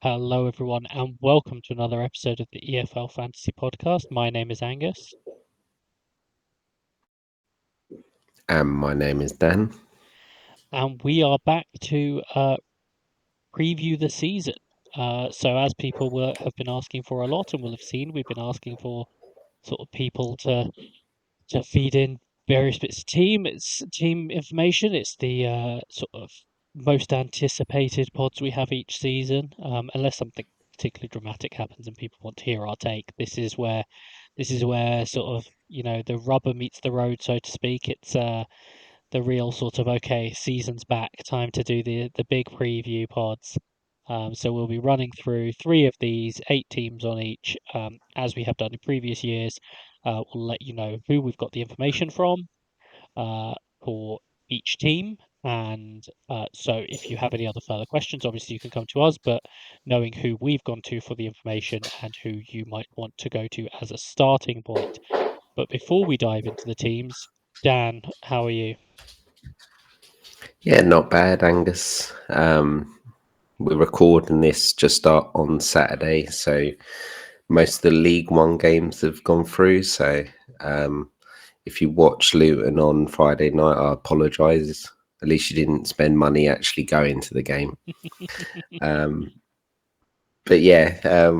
Hello, everyone, and welcome to another episode of the EFL Fantasy Podcast. My name is Angus, And my name is Dan. and we are back to preview the season. So, as people have been asking for a lot and will have seen, we've been asking for sort of people to feed in various bits of team information. It's the sort of most anticipated pods we have each season, unless something particularly dramatic happens and people want to hear our take. This is where sort of the rubber meets the road, so to speak. It's the real sort of okay, season's back, time to do the big preview pods. So we'll be running through three of these, 8 teams on each, as we have done in previous years. We'll let you know who we've got the information from uh, for each team. And so if you have any other further questions, obviously you can come to us, but knowing who we've gone to for the information and who you might want to go to as a starting point. But before we dive into the teams, Dan, how are you? Yeah, not bad, Angus. We're recording this just on Saturday, so most of the League One games have gone through. So um, if you watch Luton on Friday night, I apologise. At least you didn't spend money actually going to the game. Um, but yeah,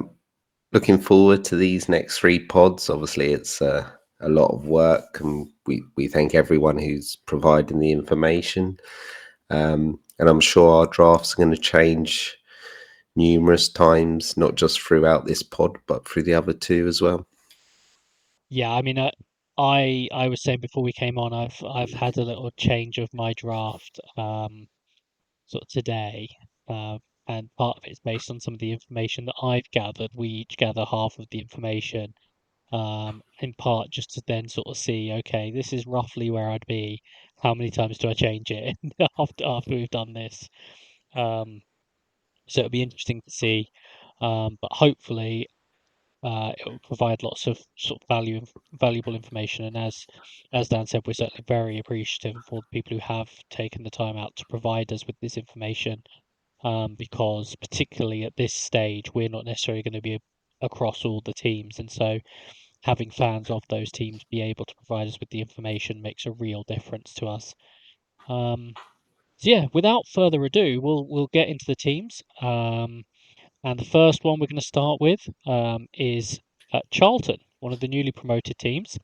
looking forward to these next three pods. Obviously, it's a lot of work, and we thank everyone who's providing the information. And I'm sure our drafts are going to change numerous times, not just throughout this pod, but through the other two as well. Yeah, I mean, I was saying before we came on, I've had a little change of my draft, sort of today, uh, and part of it is based on some of the information that I've gathered. We each gather half of the information, in part just to then sort of see, okay, this is roughly where I'd be. How many times do I change it after we've done this? Um, so it'll be interesting to see, but hopefully. It will provide lots of sort of valuable information. And as Dan said, we're certainly very appreciative of all the people who have taken the time out to provide us with this information. Because particularly at this stage, we're not necessarily going to be across all the teams, and so having fans of those teams be able to provide us with the information makes a real difference to us. Um, so yeah, without further ado, we'll get into the teams. And the first one we're going to start with is Charlton, one of the newly promoted teams.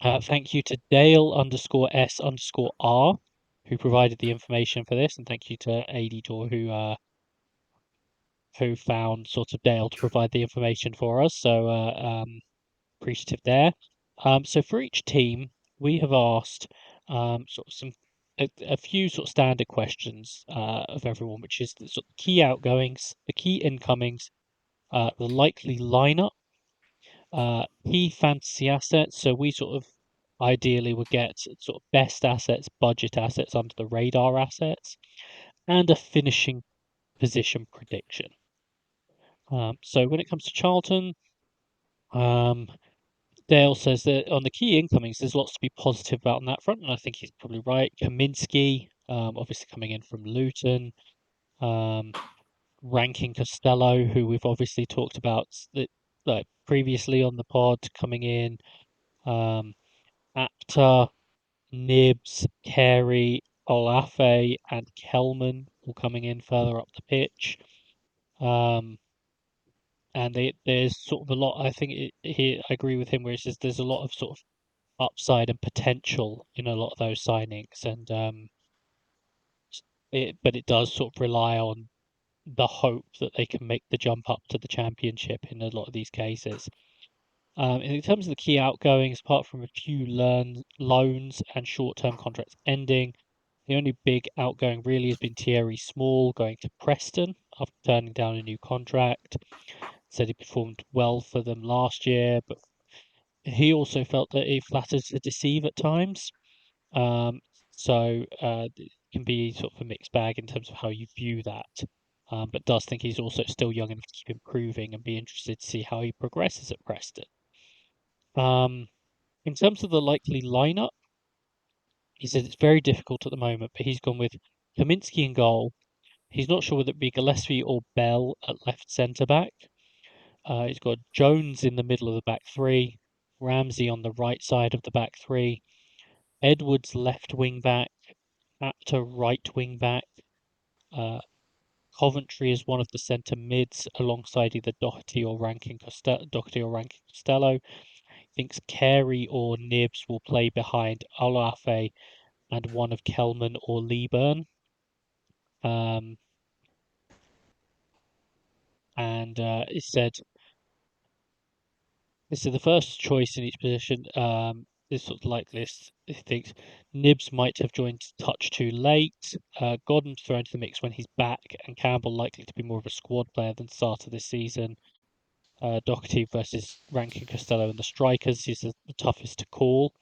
Thank you to Dale_S_R who provided the information for this, and thank you to Editor who found sort of Dale to provide the information for us. So appreciative there. So for each team, we have asked sort of a few sort of standard questions of everyone, which is the sort of key outgoings, the key incomings, the likely lineup, key fantasy assets. So we sort of ideally would get sort of best assets, budget assets, under the radar assets, and a finishing position prediction. So when it comes to Charlton, um, Dale says that on the key incomings, there's lots to be positive about on that front, and I think he's probably right. Kaminsky, obviously coming in from Luton, um, Ranking Costello, who we've obviously talked about like previously on the pod, coming in. Um, Apter, Nibs, Carey, Olafe, and Kelman all coming in further up the pitch. Um, and there's sort of a lot. I think I agree with him where he says there's a lot of sort of upside and potential in a lot of those signings, and but it does sort of rely on the hope that they can make the jump up to the championship in a lot of these cases. In terms of the key outgoings, apart from a few loans and short-term contracts ending, the only big outgoing really has been Thierry Small going to Preston after turning down a new contract. Said he performed well for them last year, but he also felt that he flattered to deceive at times. Um, so it can be sort of a mixed bag in terms of how you view that. But does think he's also still young enough to keep improving and be interested to see how he progresses at Preston. Um, in terms of the likely lineup, he says it's very difficult at the moment, but he's gone with Kaminsky in goal. He's not sure whether it be Gillespie or Bell at left centre back. He's got Jones in the middle of the back three, Ramsey on the right side of the back three, Edwards left wing back, Apter right wing back. Coventry is one of the centre mids alongside either Doherty or Rankin Costello. Thinks Carey or Nibs will play behind Olafe and one of Kelman or Leeburn. He said this is the first choice in each position. Is sort of like this. He thinks Nibs might have joined touch too late. Godden's thrown into the mix when he's back, and Campbell likely to be more of a squad player than starter this season. Doherty versus Rankin Costello and the strikers is the toughest to call.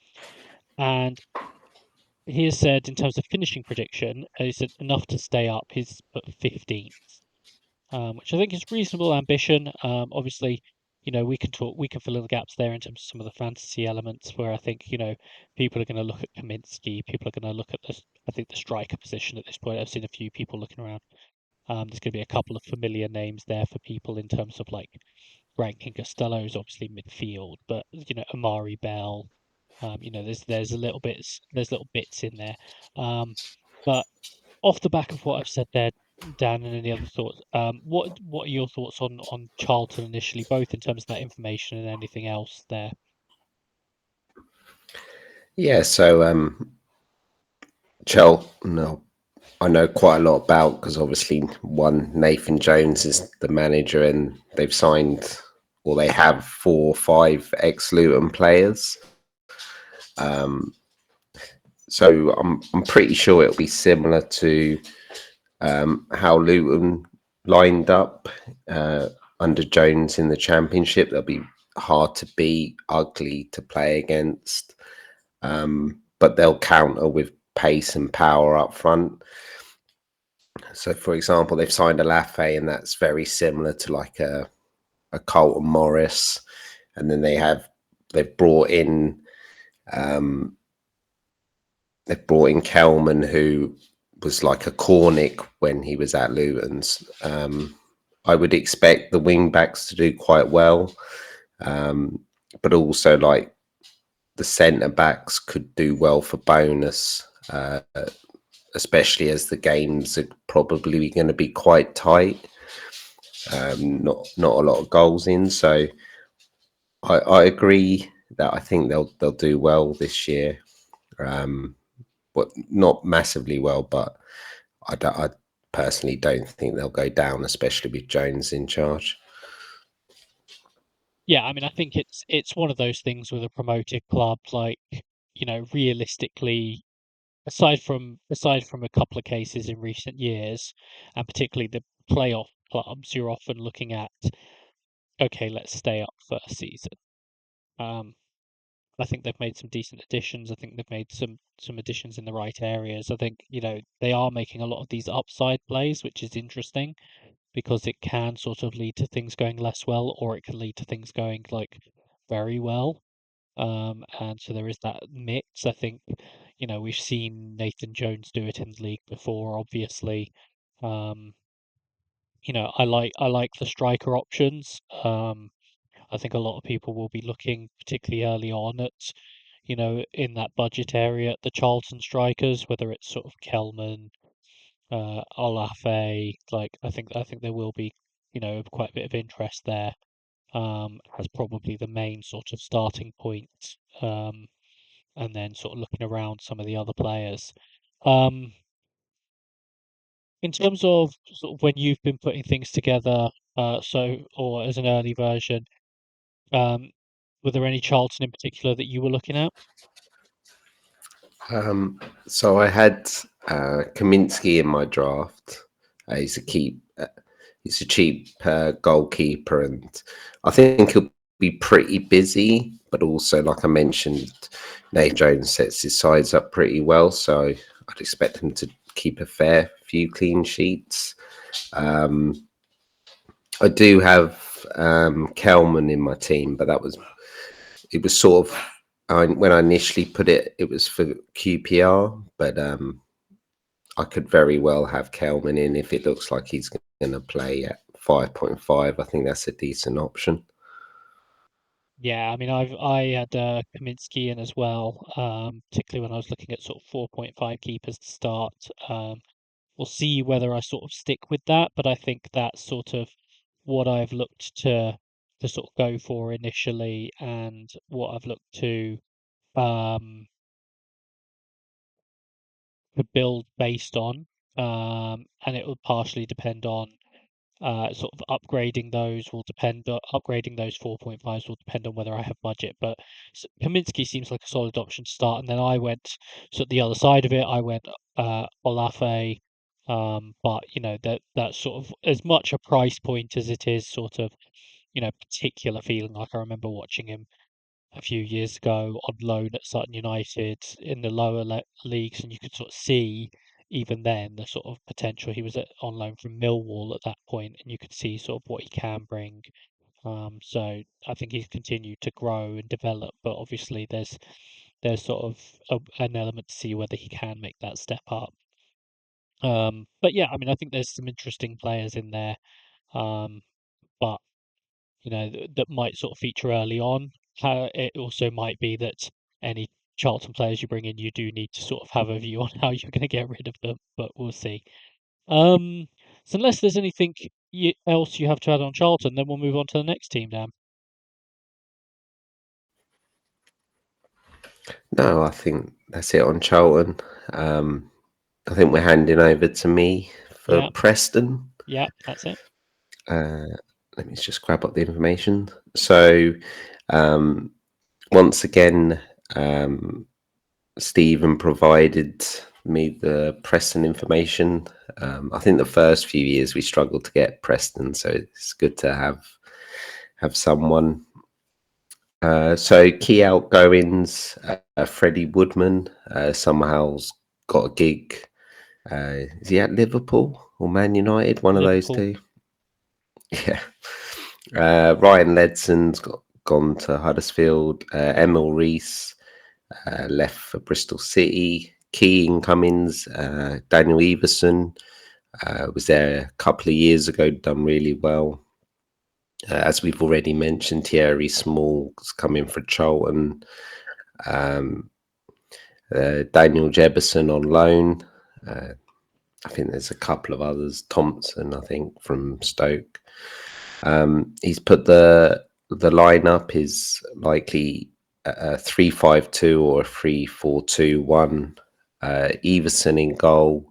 And he has said, in terms of finishing prediction, he said enough to stay up. He's put 15th, which I think is reasonable ambition. Obviously, we can fill in the gaps there in terms of some of the fantasy elements where I think, people are going to look at Kaminsky, people are going to look at the striker position at this point. I've seen a few people looking around. There's going to be a couple of familiar names there for people in terms of like Rankin Costello's obviously midfield, but Amari Bell, there's little bits in there. But off the back of what I've said there, Dan, and any other thoughts, what are your thoughts on Charlton initially, both in terms of that information and anything else there? Yeah, so Charlton, I know quite a lot about because obviously Nathan Jones is the manager, and they've signed, or they have 4 or 5 ex-Luton players. So I'm pretty sure it'll be similar to how Luton lined up under Jones in the Championship. They'll be hard to beat, ugly to play against, but they'll counter with pace and power up front. So, for example, they've signed a Lafay, and that's very similar to like a Carlton Morris, and then they've brought in Kelman, who was like a Cornick when he was at Luton's. I would expect the wing backs to do quite well, but also like the centre backs could do well for bonus, especially as the games are probably going to be quite tight. Not a lot of goals in, so I agree that I think they'll do well this year. But not massively well, but I personally don't think they'll go down, especially with Jones in charge. Yeah, I mean, I think it's one of those things with a promoted club, like, realistically, aside from a couple of cases in recent years, and particularly the playoff clubs, you're often looking at, okay, let's stay up first season. I think they've made some decent additions. I think they've made some additions in the right areas. I think, they are making a lot of these upside plays, which is interesting because it can sort of lead to things going less well, or it can lead to things going like very well. And so there is that mix. I think, we've seen Nathan Jones do it in the league before, obviously. I like the striker options. I think a lot of people will be looking particularly early on at, in that budget area, the Charlton strikers, whether it's sort of Kelman, Olafe. Like I think there will be, quite a bit of interest there, as probably the main sort of starting point. And then sort of looking around some of the other players. Um, in terms of sort of when you've been putting things together, or as an early version, um, were there any Charlton in particular that you were looking at? So I had Kaminsky in my draft. He's a cheap goalkeeper, and I think he'll be pretty busy. But also, like I mentioned, Nathan Jones sets his sides up pretty well, so I'd expect him to keep a fair few clean sheets. I do have Kelman in my team, but it was sort of when I initially put it, it was for QPR, but I could very well have Kelman in if it looks like he's going to play at 5.5. I think that's a decent option. Yeah, I mean, I had Kaminsky in as well, particularly when I was looking at sort of 4.5 keepers to start. We'll see whether I sort of stick with that, but I think that's sort of what I've looked to sort of go for initially, and what I've looked um to build based on. And it will partially depend on sort of upgrading those 4.5s will depend on whether I have budget. But Kaminsky seems like a solid option to start. And then I went so the other side of it. I went Olafe, but that's sort of as much a price point as it is sort of particular feeling. Like I remember watching him a few years ago on loan at Sutton United in the lower leagues, and you could sort of see even then the sort of potential. He was on loan from Millwall at that point, and you could see sort of what he can bring. So I think he's continued to grow and develop, but obviously there's sort of an element to see whether he can make that step up. But yeah, I mean, I think there's some interesting players in there, um, but that might sort of feature early on. It also might be that any Charlton players you bring in, you do need to sort of have a view on how you're going to get rid of them, but we'll see. Um, so unless there's anything else you have to add on Charlton, then we'll move on to the next team, Dan. No, I think that's it on Charlton. Um, I think we're handing over to me for Yeah, Preston. yeah, that's it. Uh, Let me just grab up the information. So, um, once again, um, Stephen provided me the Preston information. I think the first few years we struggled to get Preston, so it's good to have someone. So key outgoings: Freddie Woodman somehow's got a gig. Is he at Liverpool or Man United? One of those Liverpool. two. Yeah. Ryan Ledson's gone to Huddersfield. Emil Reese left for Bristol City. Keane Cummins, Daniel Everson was there a couple of years ago, done really well. As we've already mentioned, Thierry Small's coming for Charlton. Um, Daniel Jebison on loan. Uh, I think there's a couple of others. Thompson, I think, from Stoke. He's put the lineup is likely a 3-5-2 or a 3-4-2-1. Everson in goal.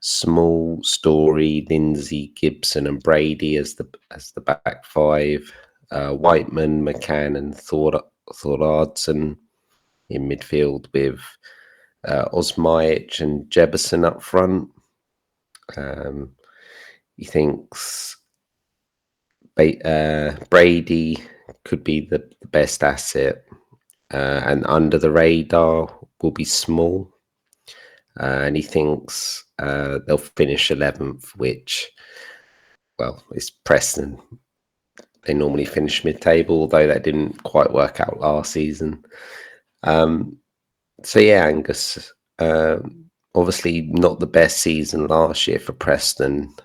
Small, Story, Lindsay, Gibson, and Brady as the back five. Whiteman, McCann, and Thordarson in midfield with Osmajic and Jebison up front. He thinks Brady could be the best asset, and under the radar will be Small. And he thinks they'll finish 11th, which, well, it's Preston. They normally finish mid-table, although that didn't quite work out last season. So yeah, Angus, obviously not the best season last year for Preston.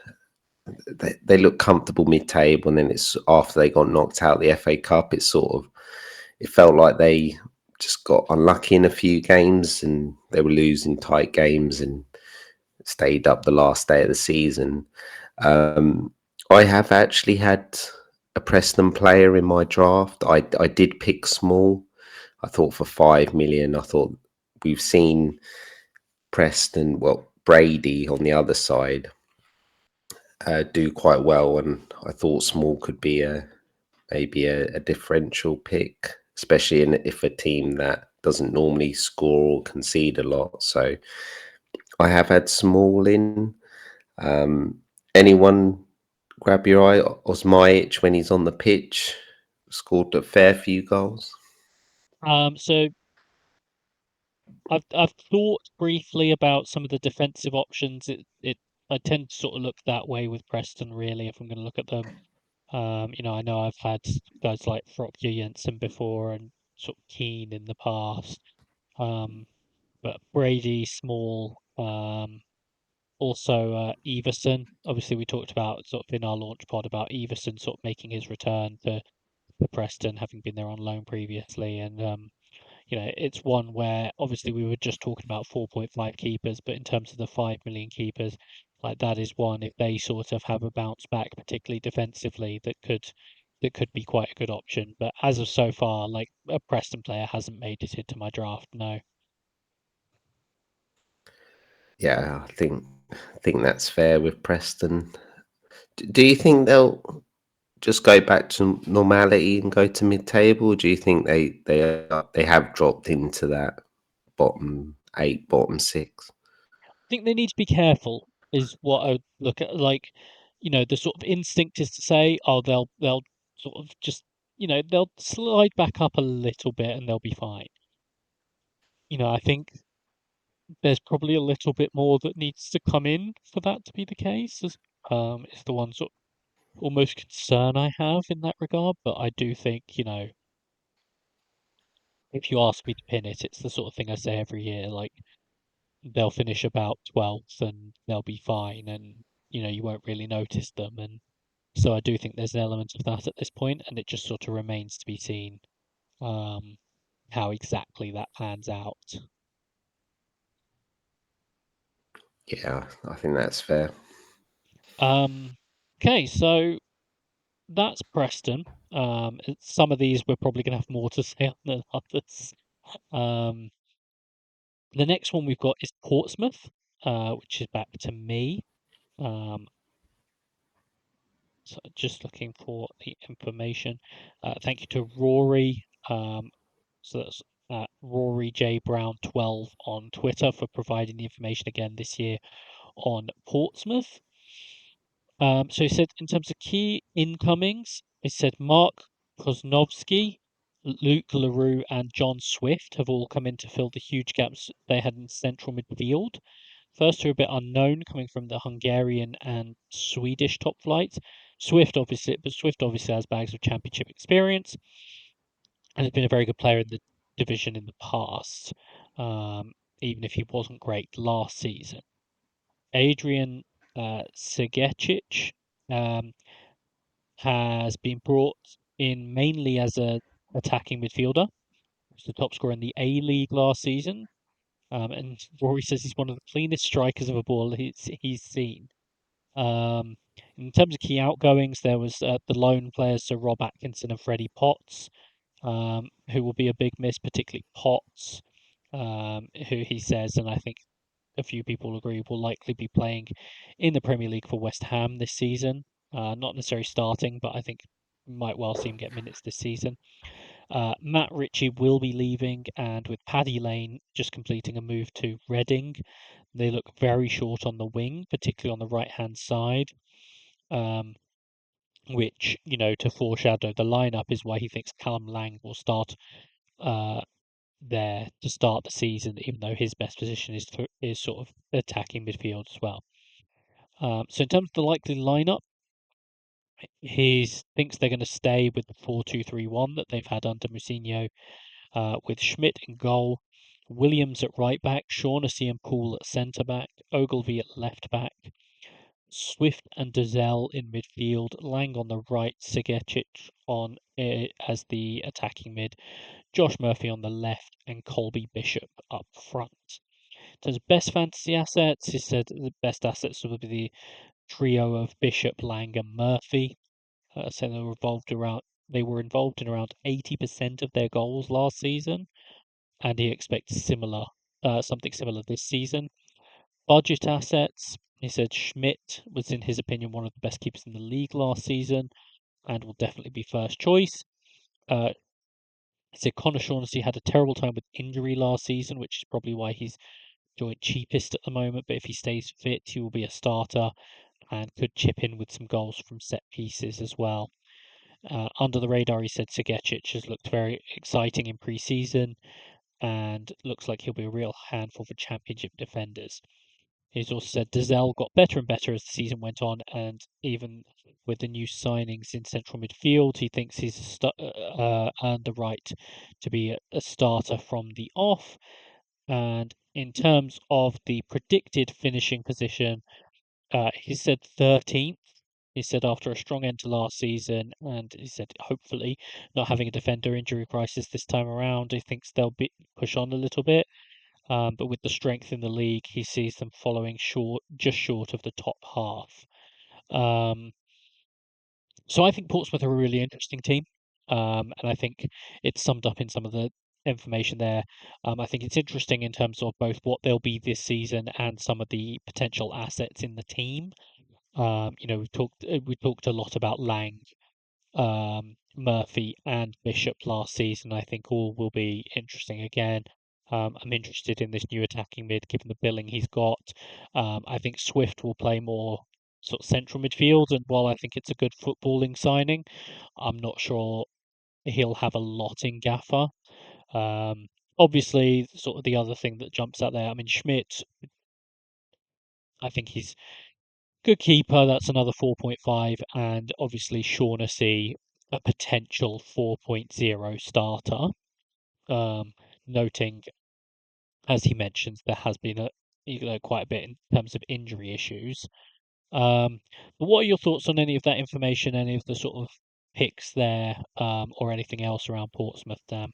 They look comfortable mid-table, and then it's after they got knocked out the FA Cup, it felt like they just got unlucky in a few games, and they were losing tight games and stayed up the last day of the season. I have actually had a Preston player in my draft. I did pick Small. I thought for 5 million. I thought we've seen Preston, well, Brady on the other side do quite well, and I thought Small could be maybe a differential pick, especially if a team that doesn't normally score or concede a lot. So I have had Small in. Anyone grab your eye? Osmajic, when he's on the pitch, scored a fair few goals. So I've thought briefly about some of the defensive options. I tend to sort of look that way with Preston, really, if I'm going to look at them. I know I've had guys like Frokje Jensen before and sort of Keane in the past. Um, but Brady, Small. Also, Everson. Obviously, we talked about sort of in our launch pod about Everson sort of making his return to Preston, having been there on loan previously, and it's one where obviously we were just talking about 4.5 keepers, but in terms of the 5 million keepers, like that is one if they sort of have a bounce back, particularly defensively, that could be quite a good option. But as of so far, like a Preston player hasn't made it into my draft. No, Yeah, I think that's fair with Preston. Do you think they'll just go back to normality and go to mid-table? Do you think they have dropped into that bottom eight, bottom six? I think they need to be careful. Is what I would look at. Like, the sort of instinct is to say, oh, they'll sort of just they'll slide back up a little bit and they'll be fine. I think there's probably a little bit more that needs to come in for that to be the case. Is the one sort of almost concern I have in that regard. But I do think, if you ask me to pin it, it's the sort of thing I say every year. Like they'll finish about 12th and they'll be fine, and you won't really notice them. And so I do think there's an element of that at this point, and it just sort of remains to be seen um, how exactly that pans out. Yeah, I think that's fair. Um, okay, so that's Preston. Some of these we're probably going to have more to say on than others. Um, the next one we've got is Portsmouth, which is back to me. Um, so just looking for the information. Thank you to Rory. So that's Rory J Brown 12 on Twitter for providing the information again this year on Portsmouth. So he said in terms of key incomings, he said Mark Kosnovsky, Luke LaRue, and John Swift have all come in to fill the huge gaps they had in central midfield. First two are a bit unknown, coming from the Hungarian and Swedish top flights. Swift obviously has bags of championship experience and has been a very good player in the division in the past, even if he wasn't great last season. Adrian Segecic um, has been brought in mainly as a attacking midfielder. He was the top scorer in the A League last season, and Rory says he's one of the cleanest strikers of a ball he's seen. Um, in terms of key outgoings, there was the lone players, so Rob Atkinson and Freddie Potts, who will be a big miss, particularly Potts, who he says, and I think a few people agree, will likely be playing in the Premier League for West Ham this season. Not necessarily starting, but I think might well see him get minutes this season. Matt Ritchie will be leaving, and with Paddy Lane just completing a move to Reading, they look very short on the wing, particularly on the right hand side. Um, which, to foreshadow the lineup, is why he thinks Callum Lang will start uh, there to start the season, even though his best position is sort of attacking midfield as well. So in terms of the likely lineup, he thinks they're going to stay with the 4-2-3-1 that they've had under Mousinho, with Schmidt in goal, Williams at right back, Shaughnessy and Poole at centre back, Ogilvie at left back, Swift and Dazelle in midfield, Lang on the right, Sigecic on as the attacking mid, Josh Murphy on the left, and Colby Bishop up front. In terms of best fantasy assets, he said the best assets would be the trio of Bishop, Lang, and Murphy. So they were involved in around 80% of their goals last season, and he expects something similar this season. Budget assets, he said Schmidt was, in his opinion, one of the best keepers in the league last season, and will definitely be first choice. Uh, he said Connor Shaughnessy had a terrible time with injury last season, which is probably why he's joint cheapest at the moment. But if he stays fit, he will be a starter and could chip in with some goals from set pieces as well. Under the radar, he said Segecic has looked very exciting in pre-season and looks like he'll be a real handful for championship defenders. He's also said Dazelle got better and better as the season went on, and even with the new signings in central midfield, he thinks he's earned the right to be a starter from the off. And in terms of the predicted finishing position, he said 13th. He said after a strong end to last season, and he said hopefully not having a defender injury crisis this time around, he thinks they'll push on a little bit. But with the strength in the league, he sees them following just short of the top half. Um, so I think Portsmouth are a really interesting team, and I think it's summed up in some of the information there. I think it's interesting in terms of both what they'll be this season and some of the potential assets in the team. We talked a lot about Lang, Murphy, and Bishop last season. I think all will be interesting again. I'm interested in this new attacking mid, given the billing he's got. I think Swift will play more sort of central midfield, and while I think it's a good footballing signing, I'm not sure he'll have a lot in Gaffr. Um, Obviously, sort of the other thing that jumps out there. I mean, Schmidt. I think he's good keeper, that's another 4.5, and obviously Shaughnessy, a potential 4.0 starter. Noting, as he mentions, there has been quite a bit in terms of injury issues. But what are your thoughts on any of that information, any of the sort of picks there, or anything else around Portsmouth, Dan?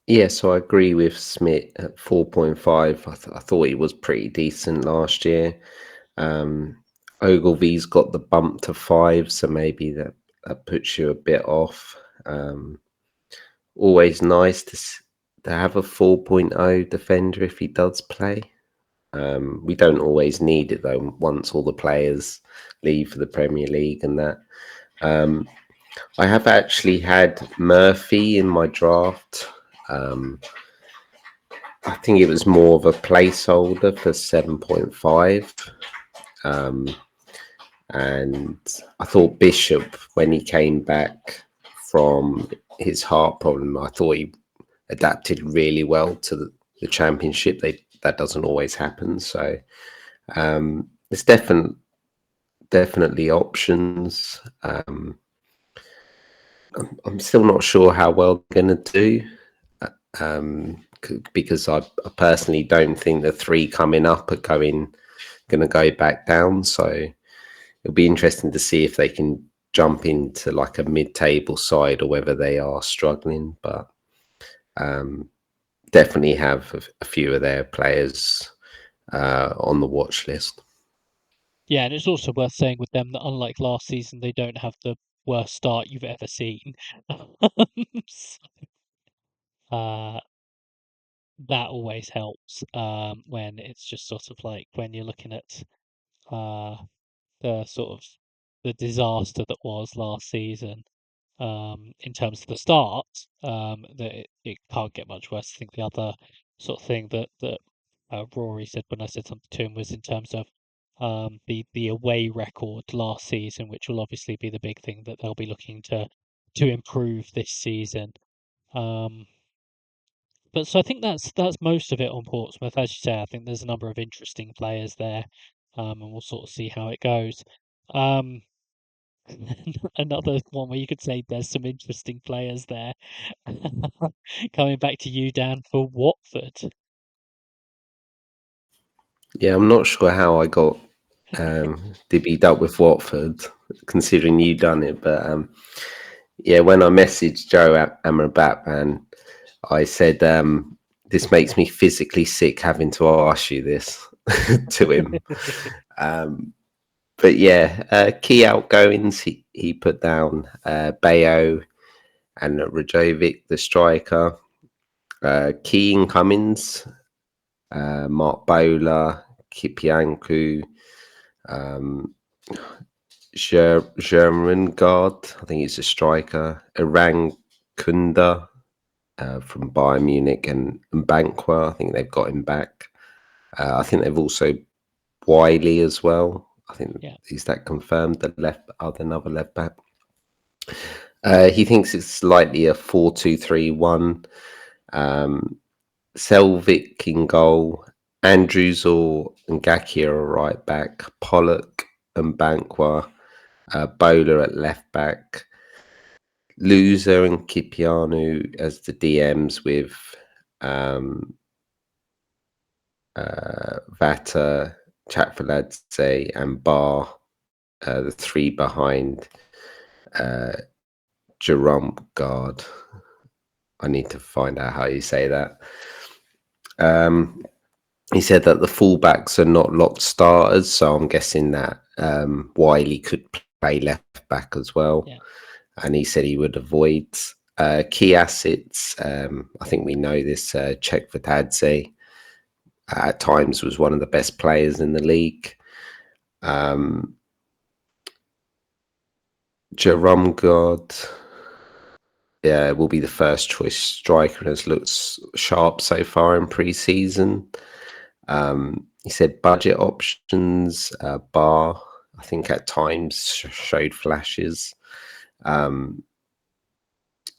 Yeah, so I agree with Smith at 4.5. I thought he was pretty decent last year. Ogilvy's got the bump to 5, so maybe that puts you a bit off. Always nice to have a 4.0 defender if he does play. We don't always need it though. Once all the players leave for the Premier League and that. I have actually had Murphy in my draft. I think it was more of a placeholder for 7.5. And I thought Bishop, when he came back from his heart problem, I thought he adapted really well to the Championship. That doesn't always happen. So there's definitely options. I'm still not sure how well they're going to do. Because I personally don't think the 3 coming up are going to go back down. So it'll be interesting to see if they can jump into like a mid-table side or whether they are struggling. But definitely have a few of their players on the watch list. Yeah, and it's also worth saying with them that unlike last season, they don't have the worst start you've ever seen. uh, that always helps when it's just sort of like when you're looking at uh, the sort of the disaster that was last season in terms of the start. That it can't get much worse. I think the other sort of thing that Rory said when I said something to him was in terms of the away record last season, which will obviously be the big thing that they'll be looking to improve this season. Um, but so I think that's most of it on Portsmouth. As you say, I think there's a number of interesting players there, and we'll sort of see how it goes. Um, Another one where you could say there's some interesting players there. Coming back to you, Dan, for Watford. Yeah, I'm not sure how I got divvied up with Watford, considering you done it. But yeah, when I messaged Joe Amrabat, and I said, this makes me physically sick having to ask you this to him. But yeah, key outgoings, he put down Bayo and Rajovic, the striker. Key incomings, Mark Bowler, Kipianku, Germangard, I think he's a striker. Iran Kunda from Bayern Munich, and Bankwa, I think they've got him back. I think they've also Wiley as well. I think Yeah, is that confirmed? Another left back. He thinks it's likely a 4-2-3-1. Selvik in goal. Andrews or Ngaki are right back. Pollock and Bankwa. Bowler at left back. Loser and Kipianu as the DMs with um, Vata, Chakvaladze, and Bar, the three behind uh, Jerome Guard. I need to find out how you say that. He said that the fullbacks are not locked starters, so I'm guessing that Wiley could play left back as well. Yeah. And he said he would avoid key assets. I think we know this. Chekvatadze at times was one of the best players in the league. Jerome God, yeah, will be the first choice striker and has looked sharp so far in pre-season. He said budget options, Bar, I think at times showed flashes.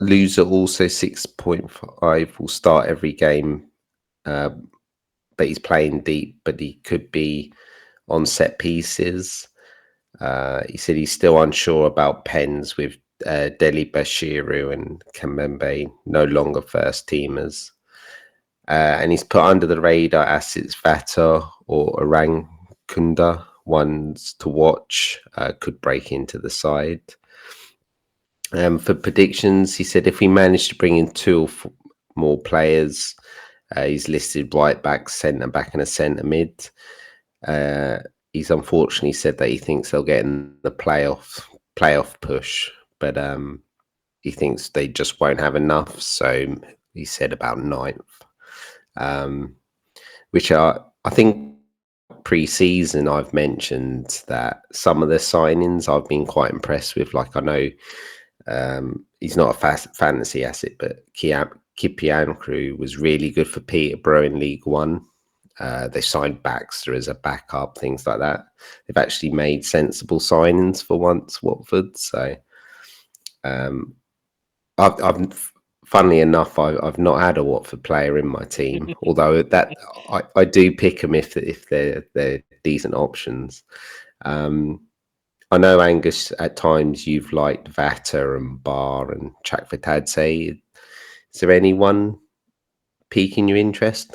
Loser also 6.5 will start every game, but he's playing deep, but he could be on set pieces. He said he's still unsure about pens with Deli Bashiru and Kamembe no longer first teamers. And he's put under the radar assets Vata or Orangkunda, ones to watch, could break into the side. For predictions, he said if we manage to bring in two or more players, he's listed right back, centre back, and a centre mid. He's unfortunately said that he thinks they'll get in the playoff push, but he thinks they just won't have enough. So he said about ninth, which I think pre-season I've mentioned that some of the signings I've been quite impressed with. Like I know he's not a fantasy asset, but Kipiankru was really good for Peterborough in League One. They signed Baxter as a backup, things like that. They've actually made sensible signings for once, Watford. So, I've funnily enough, I've not had a Watford player in my team, although that I do pick them if they're decent options. I know Angus, at times you've liked Vata and Bar and Chakvatadze. Is there anyone piquing your interest?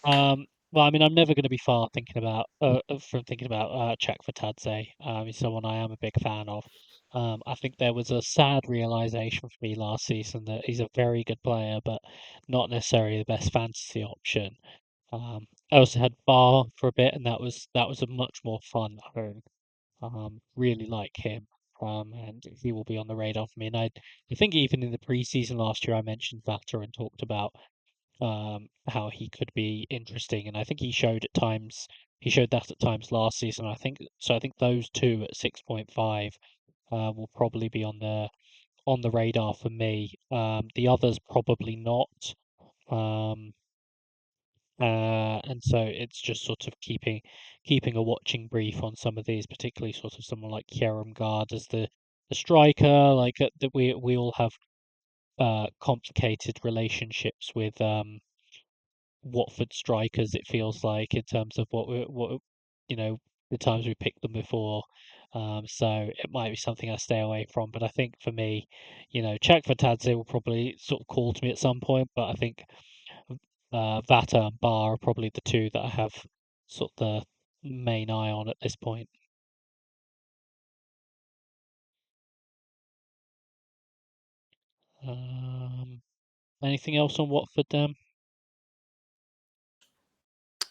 Well, I mean, I'm never going to be far thinking about from thinking about Czech for Tadze. He's someone I am a big fan of. I think there was a sad realization for me last season that he's a very good player, but not necessarily the best fantasy option. I also had Bar for a bit, and that was a much more fun own. Really like him. And he will be on the radar for me. And I think even in the preseason last year, I mentioned Vatter and talked about how he could be interesting, and I think he showed that at times last season. I think so. I think those two at 6.5 will probably be on the radar for me. The others probably not. Um, and so it's just sort of keeping a watching brief on some of these, particularly sort of someone like Kieran Guard as the striker. Like that we all have complicated relationships with Watford strikers, it feels like, in terms of what you know the times we picked them before. So it might be something I stay away from. But I think for me, Czech Fatadze will probably sort of call to me at some point. But I think Vata and Bar are probably the two that I have sort of the main eye on at this point. Um, Anything else on Watford, then?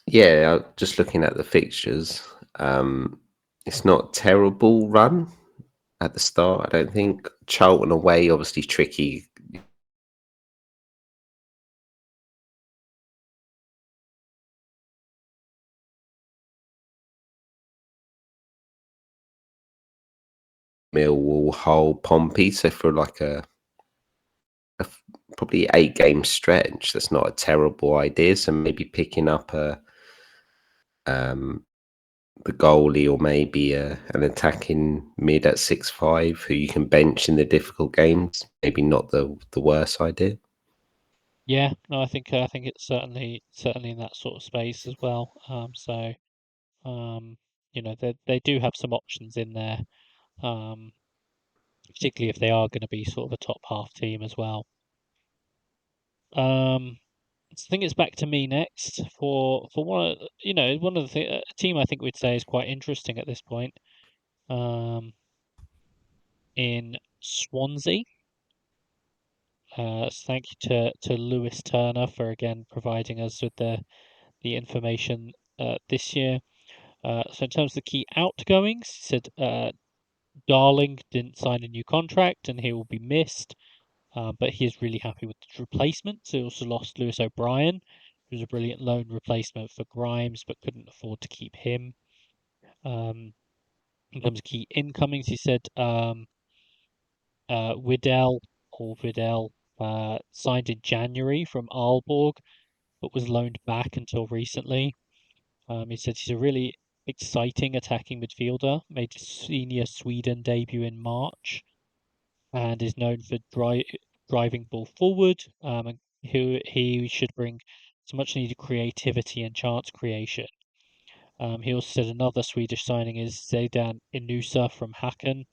Yeah, just looking at the fixtures, it's not a terrible run at the start. I don't think Charlton away, obviously tricky. Millwall, Hull, Pompey. So for like a probably 8 game stretch, that's not a terrible idea. So maybe picking up um, the goalie or maybe an attacking mid at 6.5 who you can bench in the difficult games. Maybe not the worst idea. Yeah, no, I think it's certainly in that sort of space as well. Um, they do have some options in there, um, particularly if they are going to be sort of a top half team as well. Um, I think it's back to me next for one of the a team I think we'd say is quite interesting at this point. Um, in Swansea. So thank you to Lewis Turner for again providing us with the information this year. So in terms of the key outgoings, he said Darling didn't sign a new contract and he will be missed, but he is really happy with the replacement. So he also lost Lewis O'Brien, who was a brilliant loan replacement for Grimes, but couldn't afford to keep him. In terms of key incomings, he said Vidal signed in January from Aalborg, but was loaned back until recently. He said he's a really exciting attacking midfielder, made his senior Sweden debut in March, and is known for driving ball forward, and who he should bring some much needed creativity and chance creation. He also said another Swedish signing is Zaydan Inusa from Hacken.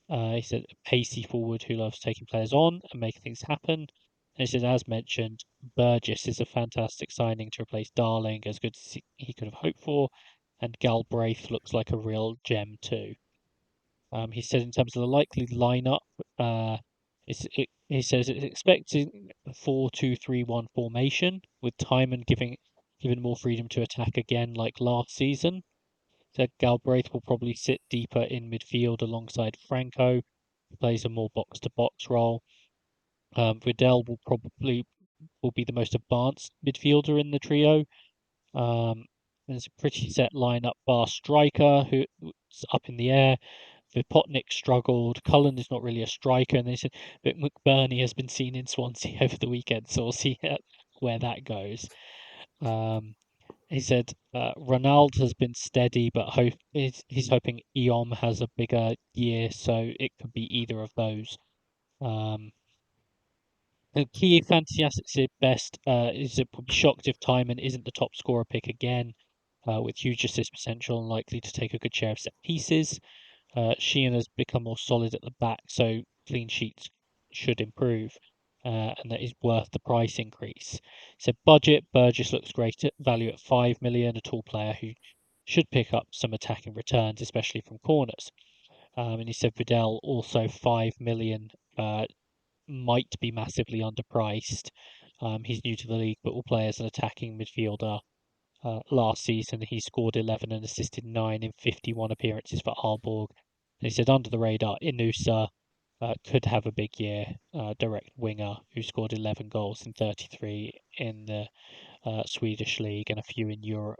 He said a pacey forward who loves taking players on and making things happen. And he said, as mentioned, Burgess is a fantastic signing to replace Darling, as good as he could have hoped for. And Galbraith looks like a real gem too. He said in terms of the likely lineup, he says it's expecting a 4-2-3-1 formation with Timon given more freedom to attack again like last season. Said Galbraith will probably sit deeper in midfield alongside Franco, who plays a more box-to-box role. Vidal will be the most advanced midfielder in the trio. There's a pretty set lineup bar striker who's up in the air. Vipotnik struggled. Cullen is not really a striker, and they said, but McBurney has been seen in Swansea over the weekend, so we'll see where that goes. Um, he said Ronaldo has been steady, but he's hoping Eom has a bigger year, so it could be either of those. Um, the key fantasy assets at best is it would be shocked if Timon isn't the top scorer pick again, with huge assist potential and likely to take a good share of set pieces. Sheehan has become more solid at the back, so clean sheets should improve, and that is worth the price increase. So budget, Burgess looks great at value at 5 million, a tall player who should pick up some attacking returns, especially from corners. And he said Vidal also 5 million might be massively underpriced. He's new to the league, but will play as an attacking midfielder. Last season, he scored 11 and assisted 9 in 51 appearances for Aalborg. And he said under the radar, Inusa could have a big year. Direct winger who scored 11 goals in 33 in the Swedish league and a few in Europe.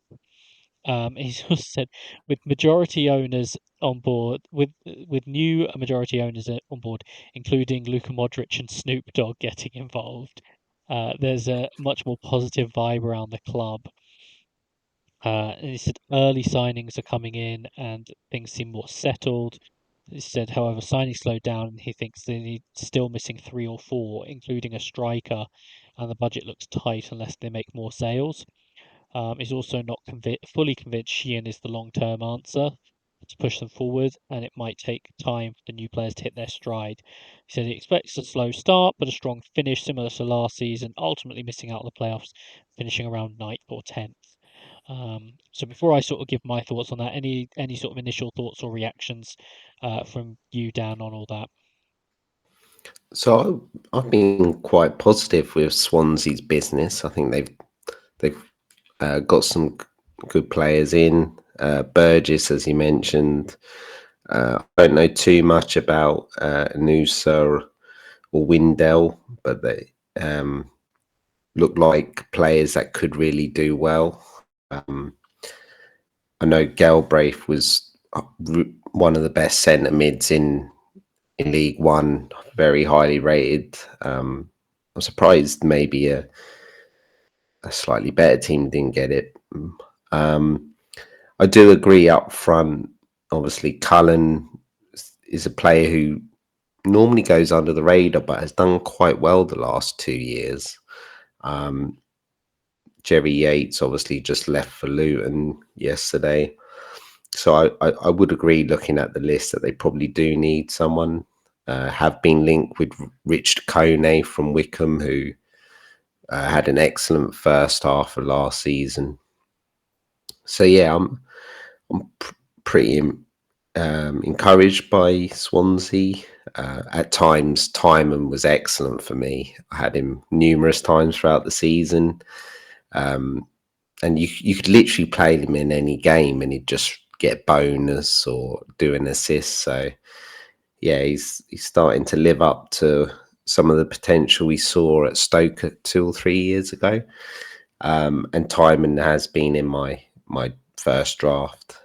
He's also said with majority owners on board, with new majority owners on board, including Luka Modric and Snoop Dogg getting involved, there's a much more positive vibe around the club. And he said early signings are coming in and things seem more settled. He said, however, signings slowed down and he thinks they need still missing 3 or 4, including a striker, and the budget looks tight unless they make more sales. He's also not fully convinced Sheehan is the long-term answer to push them forward, and it might take time for the new players to hit their stride. He said he expects a slow start, but a strong finish similar to last season, ultimately missing out on the playoffs, finishing around 9th or 10th. So before I sort of give my thoughts on that, any sort of initial thoughts or reactions from you, Dan, on all that? So I've been quite positive with Swansea's business. I think they've got some good players in. Burgess, as you mentioned. I don't know too much about Noosa or Windell, but they look like players that could really do well. I know Galbraith was one of the best centre mids in League One, very highly rated. I'm surprised maybe a slightly better team didn't get it. I do agree up front. Obviously, Cullen is a player who normally goes under the radar, but has done quite well the last 2 years. Jerry Yates obviously just left for Luton yesterday. So I would agree, looking at the list, that they probably do need someone. Have been linked with Rich Kone from Wickham, who had an excellent first half of last season. So yeah, I'm pretty encouraged by Swansea. At times, Timon was excellent for me. I had him numerous times throughout the season, and you could literally play him in any game, and he'd just get bonus or do an assist. So yeah, he's starting to live up to some of the potential we saw at Stoke 2 or 3 years ago. And Timon has been in my first draft.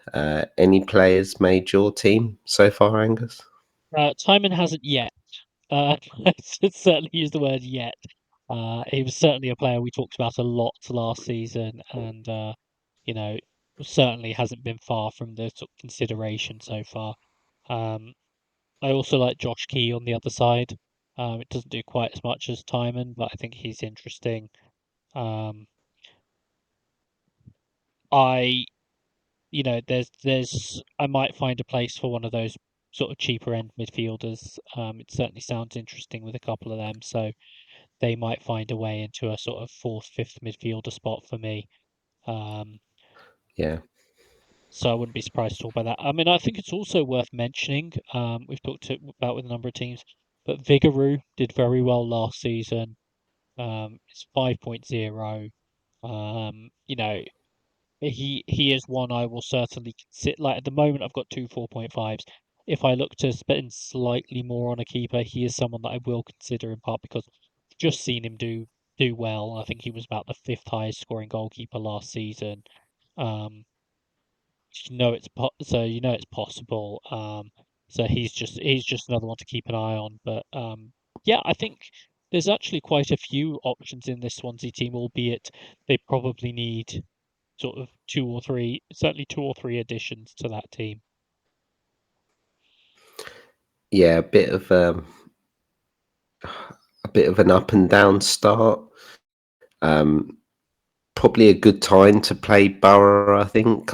Any players made your team so far, Angus? Timon hasn't yet. I should certainly use the word yet. He was certainly a player we talked about a lot last season, and you know, certainly hasn't been far from the sort of consideration so far. Um, I also like Josh Key on the other side. It doesn't do quite as much as Timon, but I think he's interesting. Um, I, there's I might find a place for one of those sort of cheaper end midfielders. It certainly sounds interesting with a couple of them, so they might find a way into a sort of fourth, fifth midfielder spot for me. Um, Yeah, so I wouldn't be surprised at all by that. I mean, I think it's also worth mentioning. We've about with a number of teams, but Vigouroux did very well last season. It's 5.0. You know, he is one I will certainly consider. Like at the moment, I've got two 4.5s. If I look to spend slightly more on a keeper, he is someone that I will consider in part because I've just seen him do well. I think he was about the fifth highest scoring goalkeeper last season. Um, you know it's possible. So he's just another one to keep an eye on. But yeah, I think there's actually quite a few options in this Swansea team, albeit they probably need sort of certainly two or three additions to that team. yeah, a bit of an up and down start. Um, Probably a good time to play Borough. I think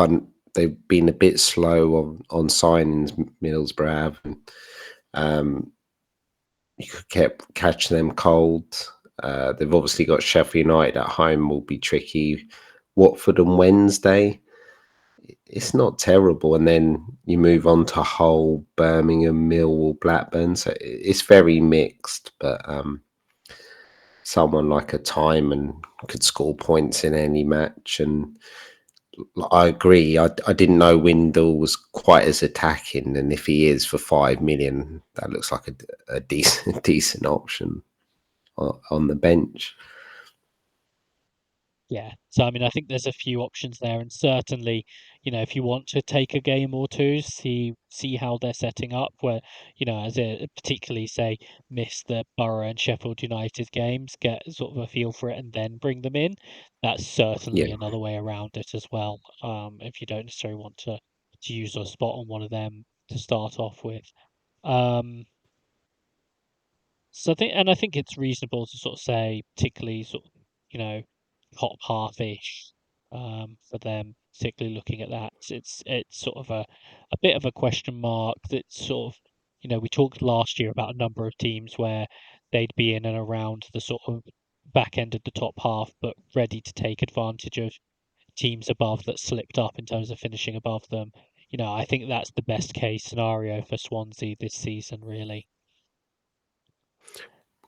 they've been a bit slow on signings. Middlesbrough have. Um, you could kept catch them cold. They've obviously got Sheffield United at home, will be tricky. Watford on Wednesday. It's not terrible, and then you move on to Hull, Birmingham, Millwall, Blackburn. So it's very mixed, but someone like a Timon could score points in any match. And I agree. I didn't know Windle was quite as attacking, and if he is for 5 million, that looks like a decent option on the bench. Yeah. So I mean, I think there's a few options there, and certainly, if you want to take a game or two, see how they're setting up, where as a particularly say miss the Borough and Sheffield United games, get sort of a feel for it, and then bring them in. That's Yeah, certainly another way around it as well. If you don't necessarily want to use a spot on one of them to start off with. Um, I think it's reasonable to sort of say, particularly sort of, you know, top half-ish, for them, particularly looking at that. It's sort of a bit of a question mark that sort of, we talked last year about a number of teams where they'd be in and around the sort of back end of the top half, but ready to take advantage of teams above that slipped up in terms of finishing above them. I think that's the best case scenario for Swansea this season, really.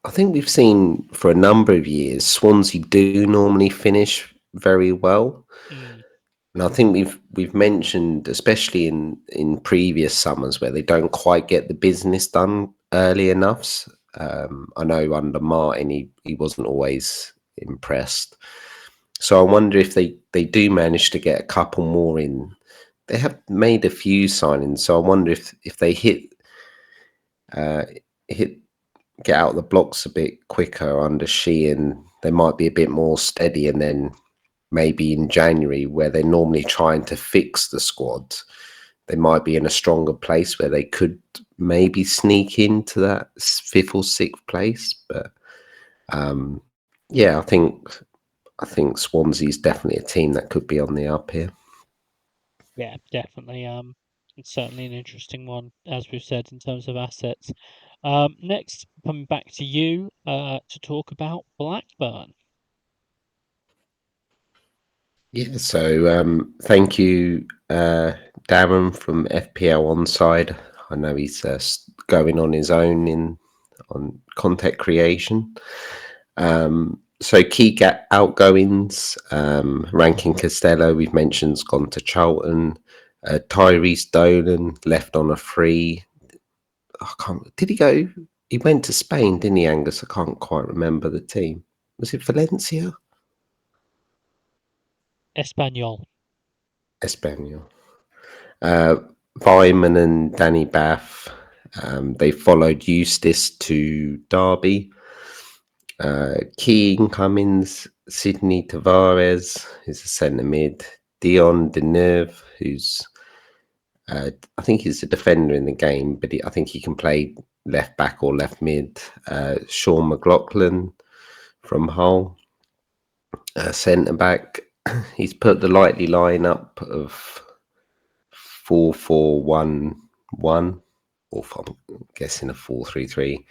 I think we've seen for a number of years Swansea do normally finish very well. Mm, And I think we've mentioned, especially in previous summers, where they don't quite get the business done early enough. I know under Martin, he wasn't always impressed. So I wonder if they do manage to get a couple more in. They have made a few signings, so I wonder if they uh, hit get out the blocks a bit quicker under Sheehan, they might be a bit more steady, and then maybe in January, where they're normally trying to fix the squad, they might be in a stronger place where they could maybe sneak into that fifth or sixth place. But um, yeah, I think Swansea is definitely a team that could be on the up here. yeah, definitely. It's certainly an interesting one, as we've said, in terms of assets. Next, coming back to you, to talk about Blackburn. Yeah, so thank you, Darren from FPL Onside. I know he's going on his own on content creation. So outgoings, Rankin Costello, we've mentioned, has gone to Charlton. Tyrese Dolan left on a free. I can't. Did he go? He went to Spain, didn't he, Angus? I can't quite remember the team. Was it Valencia? Espanol. Espanyol. Uh, Vyman and Danny Bath, they followed Eustace to Derby. Keane Cummins, Sydney Tavares, who's a centre mid. Dion Deneuve, who's I think he's a defender in the game, but I think he can play left back or left mid. Sean McLaughlin from Hull, centre back. He's put the likely lineup of 4-4-1-1, or I'm guessing a 4-3-3.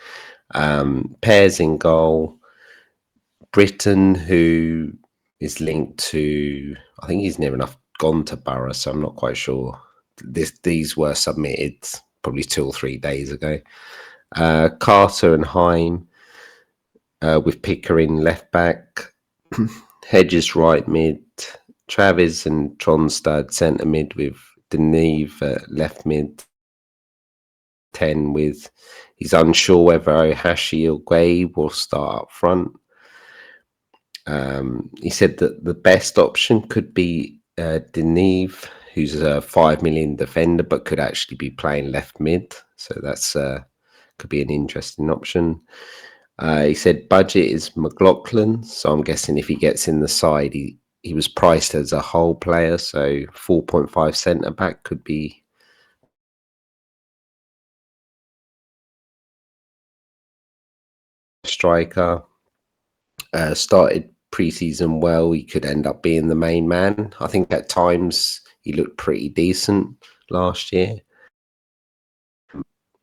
Pairs in goal. Britain, who is linked to, I think he's near enough gone to Borough, so I'm not quite sure. These were submitted probably 2 or 3 days ago. Carter and Heim, with Pickering left back, Hedges right mid, Travis and Tronstad centre mid, with Deneve left mid 10, with he's unsure whether Ohashi or Guay will start up front. He said that the best option could be Deneve, who's a 5 million defender, but could actually be playing left mid. So that's could be an interesting option. He said budget is McLaughlin, so I'm guessing if he gets in the side, he was priced as a whole player, so 4.5 centre back could be striker. Started preseason well. He could end up being the main man. I think at times he looked pretty decent last year,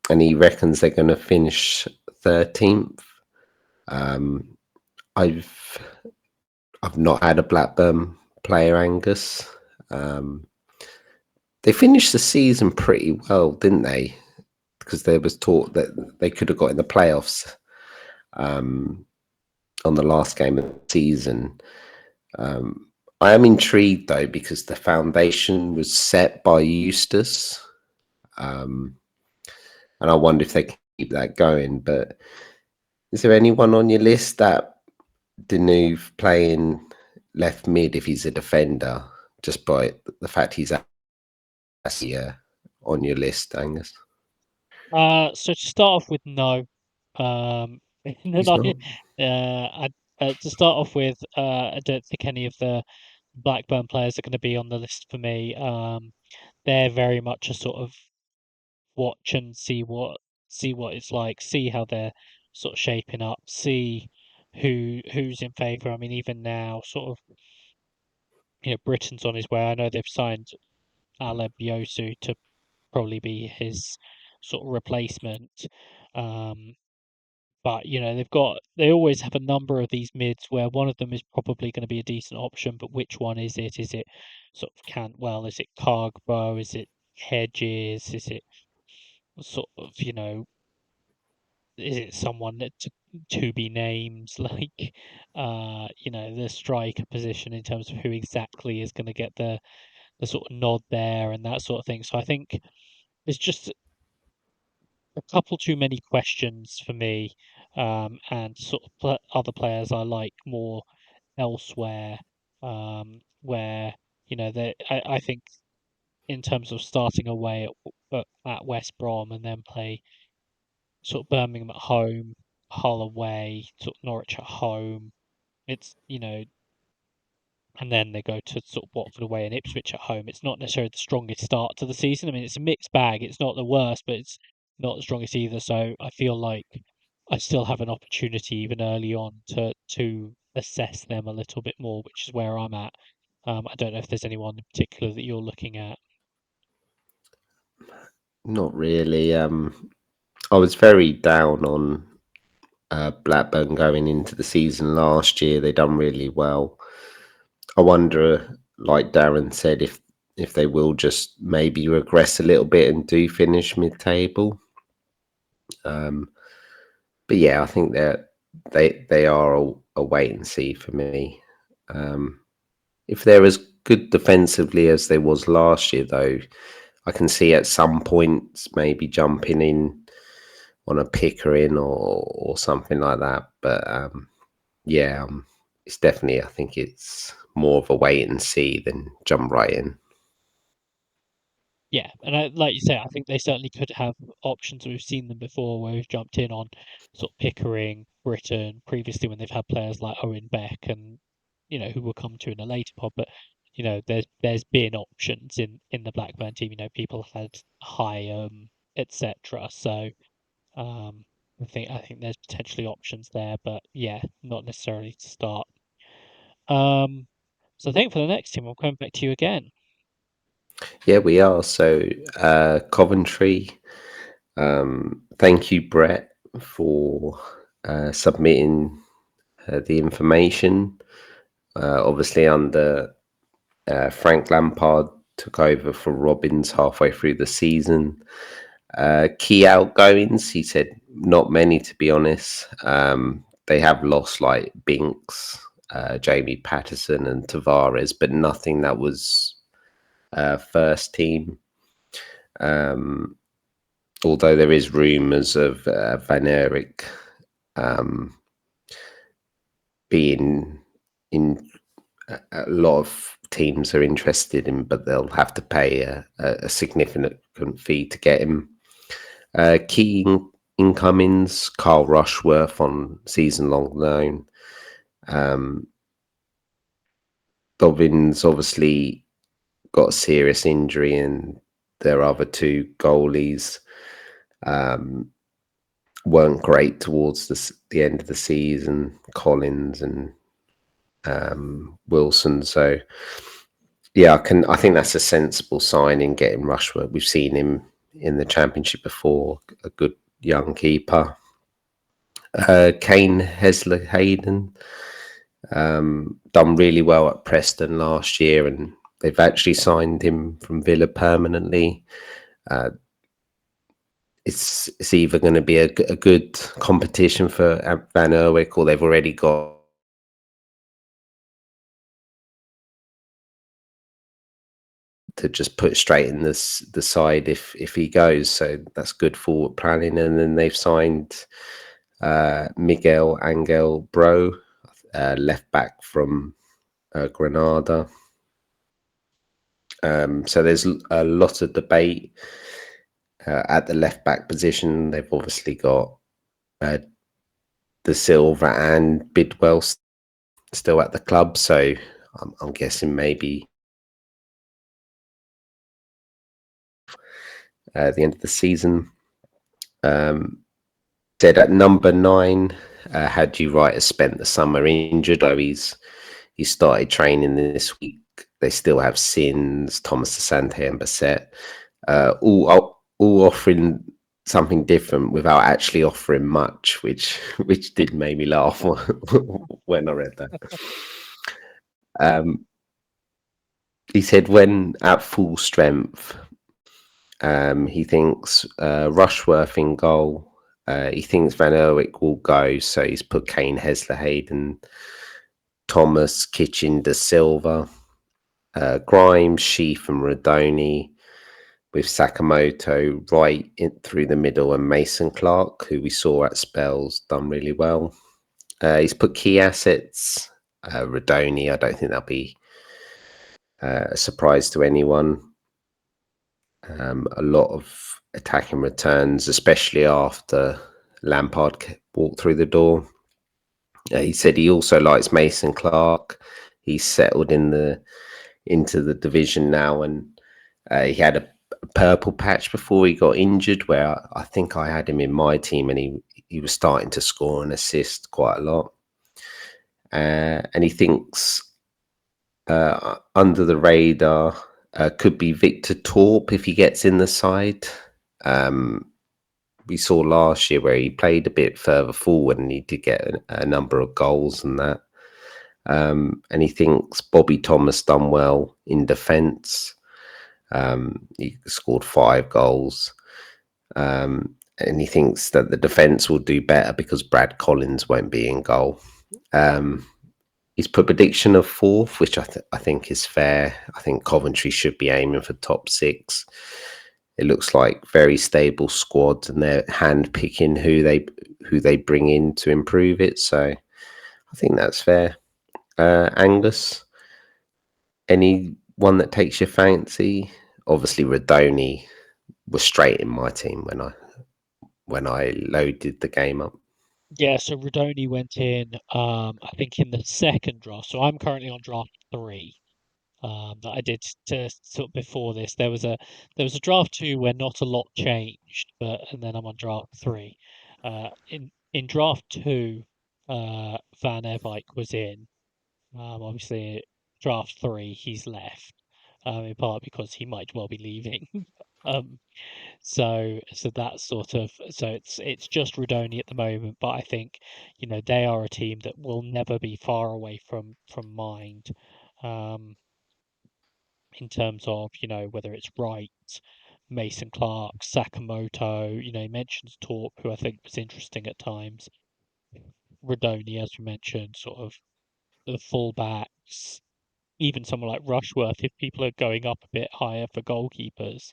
and he reckons they're going to finish 13th. I've not had a Blackburn player, Angus. They finished the season pretty well, didn't they? Because there was talk that they could have got in the playoffs on the last game of the season. I am intrigued though, because the foundation was set by Eustace, and I wonder if they can keep that going. But is there anyone on your list that Deneuve playing left mid if he's a defender, just by the fact he's on your list, Angus? So to start off with, no. He's not. To start off with, I don't think any of the Blackburn players are going to be on the list for me. They're very much a sort of watch and see what it's like, see how they're sort of shaping up, see who's in favour. I mean, even now, sort of, Britain's on his way. I know they've signed Ale Biosu to probably be his sort of replacement. Um, but they always have a number of these mids where one of them is probably going to be a decent option, but which one is it? Is it sort of Cantwell? Is it Cargbo? Is it Hedges? Is it sort of, is it someone that to be named, like the striker position in terms of who exactly is going to get the sort of nod there and that sort of thing. So I think there's just a couple too many questions for me, and sort of other players I like more elsewhere, where I think in terms of starting away at West Brom and then play sort of Birmingham at home, Hull away, sort of Norwich at home. It's and then they go to sort of Watford away and Ipswich at home. It's not necessarily the strongest start to the season. I mean, it's a mixed bag. It's not the worst, but it's not the strongest either. So I feel like I still have an opportunity even early on to assess them a little bit more, which is where I'm at. I don't know if there's anyone in particular that you're looking at. Not really. I was very down on Blackburn going into the season last year. They done really well. I wonder like Darren said, if they will just maybe regress a little bit and do finish mid-table. But yeah, I think they are a wait and see for me. If they're as good defensively as they was last year, though, I can see at some points maybe jumping in on a Pickering or something like that. But yeah, it's definitely, I think it's more of a wait and see than jump right in. Yeah, and like you say, I think they certainly could have options. We've seen them before where we've jumped in on sort of Pickering, Britain, previously when they've had players like Owen Beck and, who we'll come to in a later pod. But, there's been options in the Blackburn team. People had Hyam, etc. So I think there's potentially options there, but yeah, not necessarily to start. So I think for the next team, I'm coming back to you again. Yeah, we are. So Coventry, thank you, Brett, for submitting the information. Obviously, under Frank Lampard took over for Robbins halfway through the season. Key outgoings, he said, not many to be honest. They have lost like Binks, Jamie Patterson, and Tavares, but nothing that was first team. Although there is rumours of Van Eyck being in a lot of teams are interested in, but they'll have to pay a significant fee to get him. Key incomings, Carl Rushworth on season-long loan. Dobbins obviously got a serious injury, and their other two goalies weren't great towards the end of the season, Collins and Wilson. So yeah, I think that's a sensible sign in getting Rushworth. We've seen him in the Championship before, a good young keeper. Kane Hesler Hayden done really well at Preston last year, and they've actually signed him from Villa permanently. It's either going to be a good competition for Van Eyck, or they've already got to just put straight in the side if he goes. So that's good forward planning. And then they've signed Miguel Angel Bro, left back from Granada. So there's a lot of debate at the left back position. They've obviously got De Silva and Bidwell still at the club. So I'm guessing maybe the end of the season. Said at number 9, Hadji Wright has spent the summer injured, though he started training this week. They still have Sins, Thomas Asante, and Bassett, all offering something different without actually offering much, which did make me laugh when I read that. He said when at full strength, he thinks Rushworth in goal. He thinks Van Eyck will go, so he's put Kane Hesler Hayden, Thomas Kitchen De Silva, Grimes, Sheaf, and Rodoni, with Sakamoto right in through the middle, and Mason Clark, who we saw at spells, done really well. He's put key assets. Rodoni, I don't think that'll be a surprise to anyone. A lot of attacking returns, especially after Lampard walked through the door. He said he also likes Mason Clark. He's settled into the division now, and he had a purple patch before he got injured, where I think I had him in my team, and he was starting to score and assist quite a lot. And he thinks under the radar could be Victor Torp if he gets in the side. We saw last year where he played a bit further forward and he did get a number of goals and that. And he thinks Bobby Thomas done well in defence. He scored 5 goals. And he thinks that the defence will do better because Brad Collins won't be in goal. He's put prediction of fourth, which I think is fair. I think Coventry should be aiming for top 6. It looks like very stable squads, and they're hand picking who they bring in to improve it. So I think that's fair. Angus, anyone that takes your fancy? Obviously, Radoni was straight in my team when I loaded the game up. Yeah, so Rodoni went in, I think in the second draft. So I'm currently on draft 3. That I did to sort of before this. There was a draft 2 where not a lot changed, and then I'm on draft 3. In draft 2, Van Evijk was in. Obviously, draft 3 he's left. In part because he might well be leaving. Um, so that's sort of it's just Rudoni at the moment, but I think they are a team that will never be far away from mind, um, in terms of whether it's Wright, Mason Clark, Sakamoto. He mentions Torp, who I think was interesting at times. Rudoni, as we mentioned, sort of the fullbacks, even someone like Rushworth. If people are going up a bit higher for goalkeepers,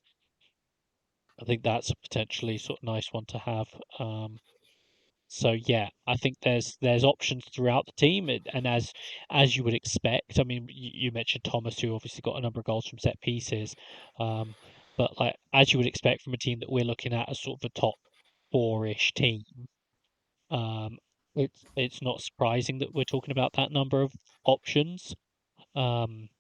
I think that's a potentially sort of nice one to have. So yeah, I think there's options throughout the team, and as you would expect. I mean, you mentioned Thomas, who obviously got a number of goals from set pieces, um, but like as you would expect from a team that we're looking at as sort of a top four-ish team, um, it's not surprising that we're talking about that number of options. Um,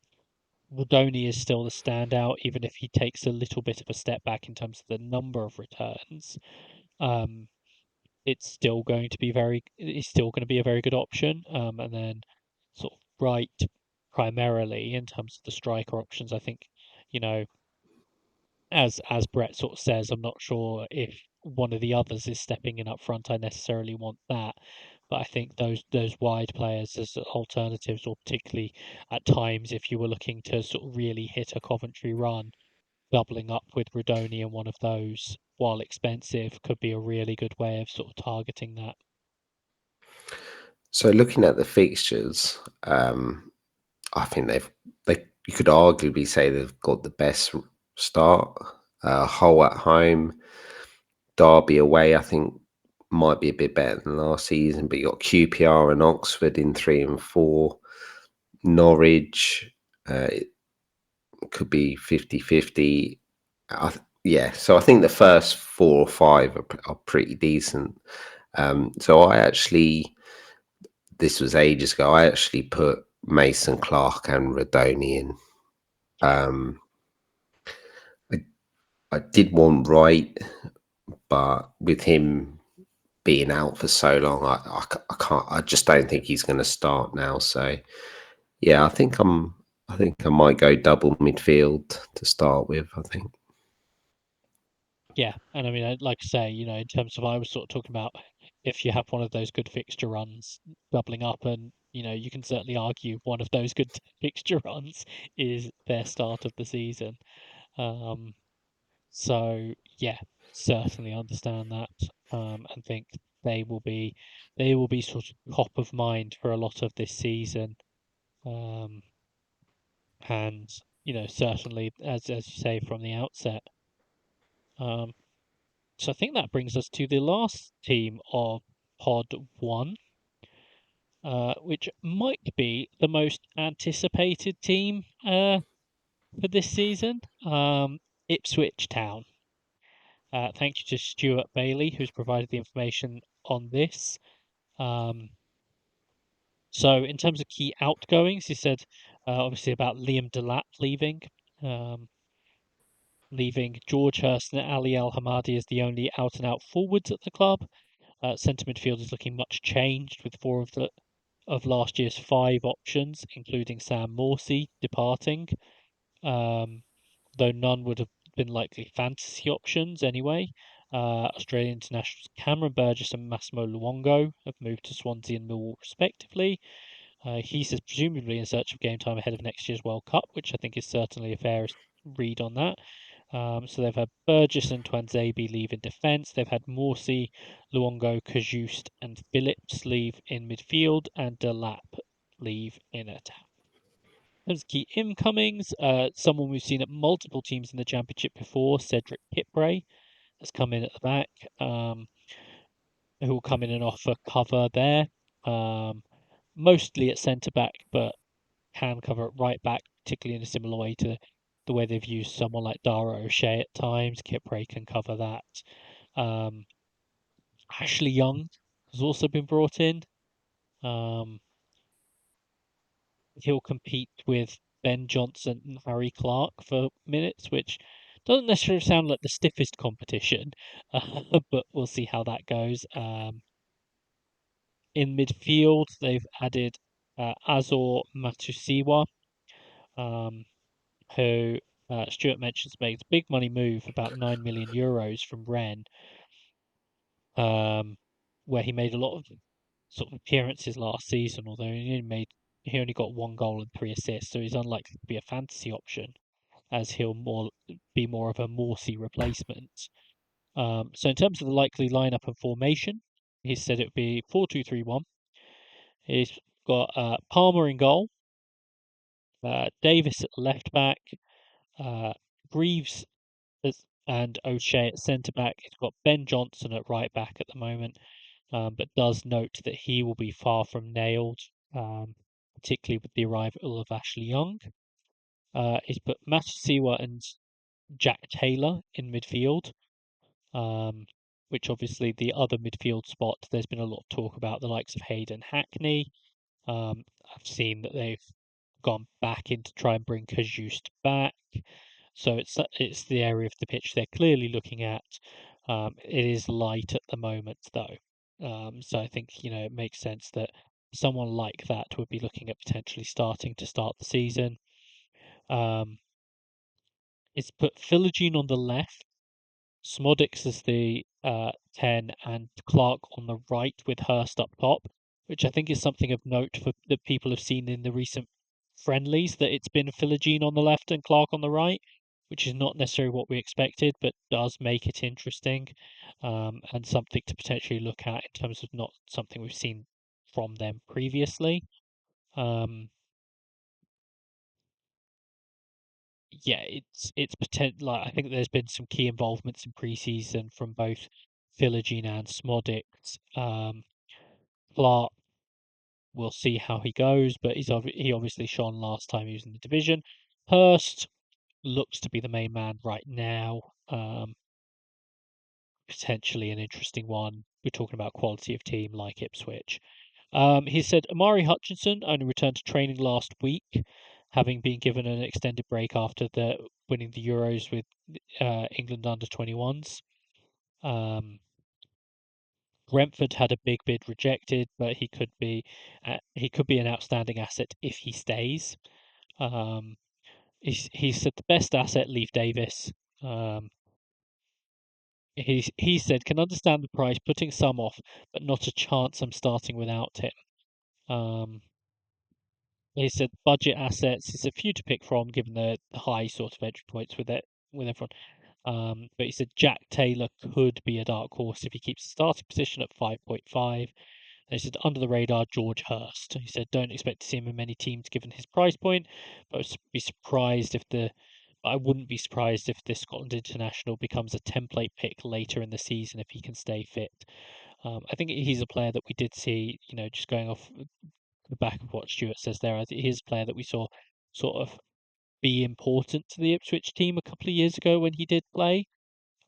Rodoni is still the standout, even if he takes a little bit of a step back in terms of the number of returns. Um, it's still going to be a very good option. And then sort of right primarily in terms of the striker options, I think, you know, as Brett sort of says, I'm not sure if one of the others is stepping in up front. I necessarily want that. But I think those wide players as alternatives, or particularly at times if you were looking to sort of really hit a Coventry run, doubling up with Rodoni and one of those, while expensive, could be a really good way of sort of targeting that. So looking at the fixtures, I think they you could arguably say they've got the best start. Hull at home, Derby away. I think might be a bit better than last season, but you got QPR and Oxford in 3 and 4. Norwich, it could be 50-50. Yeah, so I think the first 4 or 5 are pretty decent. So this was ages ago, I actually put Mason Clark and Radoni in. Um, I, I did want Wright, but with him being out for so long, I can't. I just don't think he's going to start now. So yeah, I think I might go double midfield to start with. I think. Yeah, and I mean, like I say, in terms of I was sort of talking about if you have one of those good fixture runs, doubling up, and you can certainly argue one of those good fixture runs is their start of the season. Um, so yeah, certainly understand that, and think they will be they will be sort of top of mind for a lot of this season. Um, and certainly as you say from the outset. Um, So I think that brings us to the last team of Pod 1, which might be the most anticipated team for this season, Ipswich Town. Thank you to Stuart Bailey, who's provided the information on this. Um, so in terms of key outgoings, he said obviously about Liam Delap um, leaving George Hurst and Ali Al Hamadi as the only out-and-out forwards at the club. Centre midfield is looking much changed, with 4 of last year's 5 options, including Sam Morsey, departing. Um, though none would have been likely fantasy options anyway. Australian internationals Cameron Burgess and Massimo Luongo have moved to Swansea and Millwall respectively. He says presumably in search of game time ahead of next year's World Cup, which I think is certainly a fair read on that. So they've had Burgess and Twanzebe leave in defence. They've had Morsey, Luongo, Kajust, and Phillips leave in midfield, and Delap leave in attack. As key incomings, someone we've seen at multiple teams in the Championship before, Cedric Kipre, has come in at the back, who will come in and offer cover there, mostly at centre back, but can cover at right back, particularly in a similar way to the way they've used someone like Dara O'Shea at times. Kipre can cover that. Um, Ashley Young has also been brought in. Um, he'll compete with Ben Johnson and Harry Clark for minutes, which doesn't necessarily sound like the stiffest competition, but we'll see how that goes. In midfield, they've added Azor Matusiwa, um, who Stuart mentions made a big money move, about 9 million euros from Rennes, um, where he made a lot of sort of appearances last season, although he only got 1 goal and 3 assists, so he's unlikely to be a fantasy option, as he'll be more of a Morsey replacement. So in terms of the likely lineup and formation, he said it would be 4-2-3-1. He's got Palmer in goal, Davis at left back, uh, Greaves and O'Shea at centre back. He's got Ben Johnson at right back at the moment, but does note that he will be far from nailed, particularly with the arrival of Ashley Young. He's put Matasiwa and Jack Taylor in midfield, which obviously the other midfield spot, there's been a lot of talk about the likes of Hayden Hackney. I've seen that they've gone back in to try and bring Kajust back. So it's the area of the pitch they're clearly looking at. It is light at the moment, though. So I think it makes sense that someone like that would be looking at potentially starting to start the season. It's put Philogene on the left, Smodix as the 10, and Clark on the right with Hurst up top, which I think is something of note that people have seen in the recent friendlies, that it's been Philogene on the left and Clark on the right, which is not necessarily what we expected, but does make it interesting, and something to potentially look at in terms of not something we've seen from them previously. Yeah, it's potential. Like, I think there's been some key involvements in preseason from both Philogene and Smodix. Clark, we'll see how he goes, but he obviously shone last time he was in the division. Hurst looks to be the main man right now. Potentially an interesting one. We're talking about quality of team like Ipswich. He said Amari Hutchinson only returned to training last week, having been given an extended break after winning the Euros with England under 21s. Brentford had a big bid rejected, but he could be an outstanding asset if he stays. He said the best asset, Leif Davis. He said can understand the price, putting some off, but not a chance I'm starting without him. He said budget assets is a few to pick from, given the high sort of entry points with everyone. But he said Jack Taylor could be a dark horse if he keeps the starting position at 5.5. He said under the radar George Hurst. He said don't expect to see him in many teams given his price point, but I wouldn't be surprised if this Scotland international becomes a template pick later in the season if he can stay fit. I think he's a player that we did see, just going off the back of what Stuart says there. I think he's a player that we saw sort of be important to the Ipswich team a couple of years ago when he did play.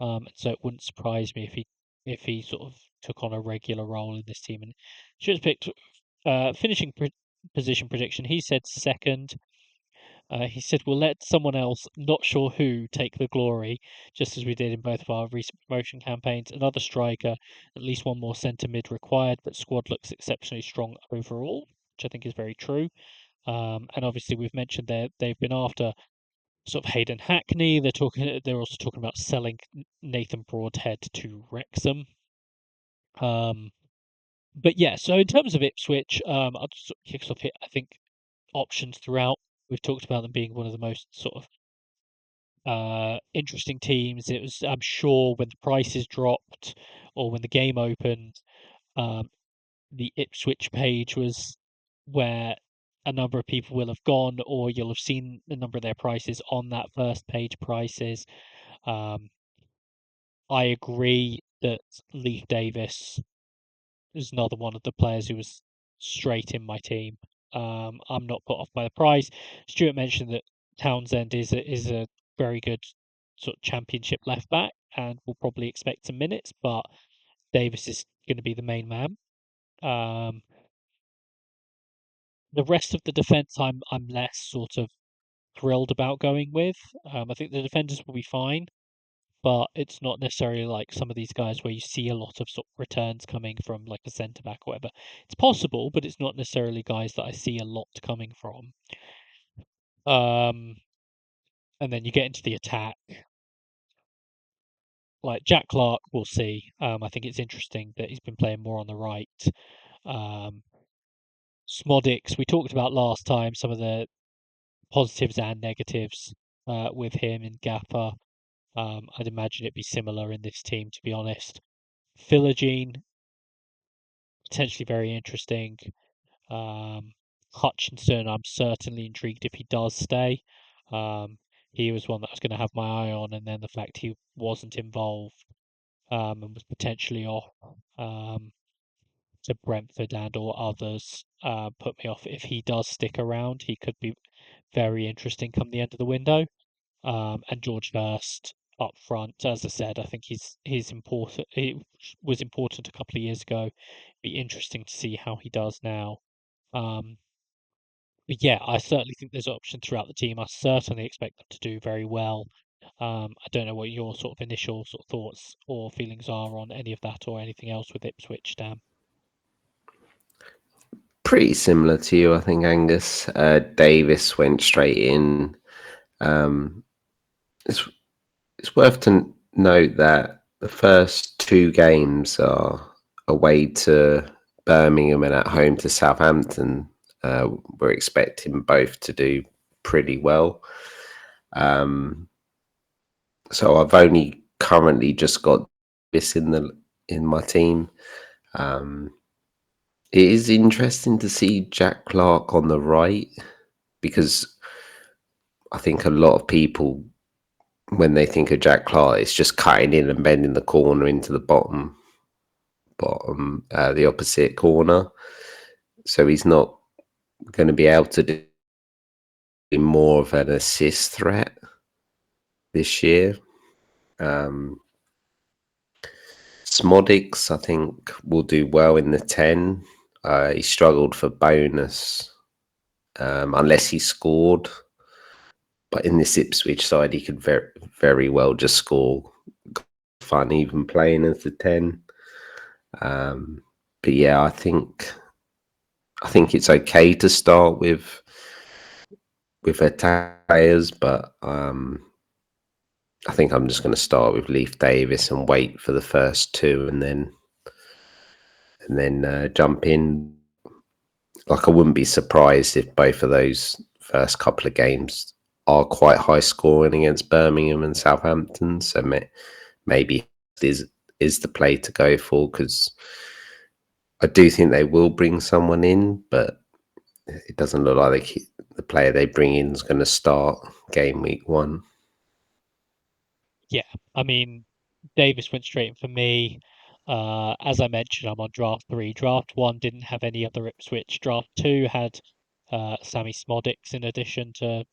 So it wouldn't surprise me if he sort of took on a regular role in this team. And Stuart's picked finishing position prediction. He said second. He said we'll let someone else, not sure who, take the glory, just as we did in both of our recent promotion campaigns. Another striker, at least one more centre mid required, but squad looks exceptionally strong overall, which I think is very true. And obviously we've mentioned they've been after sort of Hayden Hackney. They're also talking about selling Nathan Broadhead to Wrexham. But yeah, so in terms of Ipswich, I'll just sort of kick us off here. I think options throughout. We've talked about them being one of the most sort of interesting teams. It was, I'm sure, when the prices dropped or when the game opened, um, the Ipswich page was where a number of people will have gone, or you'll have seen a number of their prices on that first page prices. Um, I agree that Leif Davis is another one of the players who was straight in my team. I'm not put off by the price. Stuart mentioned that Townsend is a very good sort of championship left back and will probably expect some minutes, but Davis is going to be the main man. Um, the rest of the defence, I'm less sort of thrilled about going with. I think the defenders will be fine, but it's not necessarily like some of these guys where you see a lot of sort of returns coming from like a centre back or whatever. It's possible, but it's not necessarily guys that I see a lot coming from. Um, and then you get into the attack. Like Jack Clark, we'll see. I think it's interesting that he's been playing more on the right. Um, Smodix, we talked about last time some of the positives and negatives with him in Gaffr. I'd imagine it'd be similar in this team, to be honest. Philogene, potentially very interesting. Hutchinson, I'm certainly intrigued if he does stay. Um, he was one that I was going to have my eye on, and then the fact he wasn't involved and was potentially off to Brentford and or others put me off. If he does stick around, he could be very interesting come the end of the window. And George Hurst up front, as I said, I think he's important. He was important a couple of years ago. Be interesting to see how he does now. Um, but yeah, I certainly think there's options throughout the team. I certainly expect them to do very well. I don't know what your sort of initial sort of thoughts or feelings are on any of that or anything else with Ipswich, Dan. Pretty similar to you, I think, Angus. Davis went straight in. Um, it's it's worth to note that the first two games are away to Birmingham and at home to Southampton. We're expecting both to do pretty well. Um, so I've only currently just got this in my team. Um, it is interesting to see Jack Clark on the right because I think a lot of people, when they think of Jack Clark, it's just cutting in and bending the corner into the bottom, the opposite corner. So he's not going to be able to do more of an assist threat this year. Um, Smodix, I think, will do well in the 10. He struggled for bonus unless he scored. But in this Ipswich side, he could very, very well just score. Fun even playing as the 10. But yeah, I think it's okay to start with attackers, but I think I'm just going to start with Leif Davis and wait for the first two, and then jump in. Like I wouldn't be surprised if both of those first couple of games are quite high scoring against Birmingham and Southampton. So maybe is the play to go for, because I do think they will bring someone in, but it doesn't look like the player they bring in is going to start game week 1. Yeah, I mean, Davis went straight in for me. As I mentioned, I'm on draft 3. Draft 1 didn't have any other Ipswich. Draft 2 had Sammy Smodix in addition to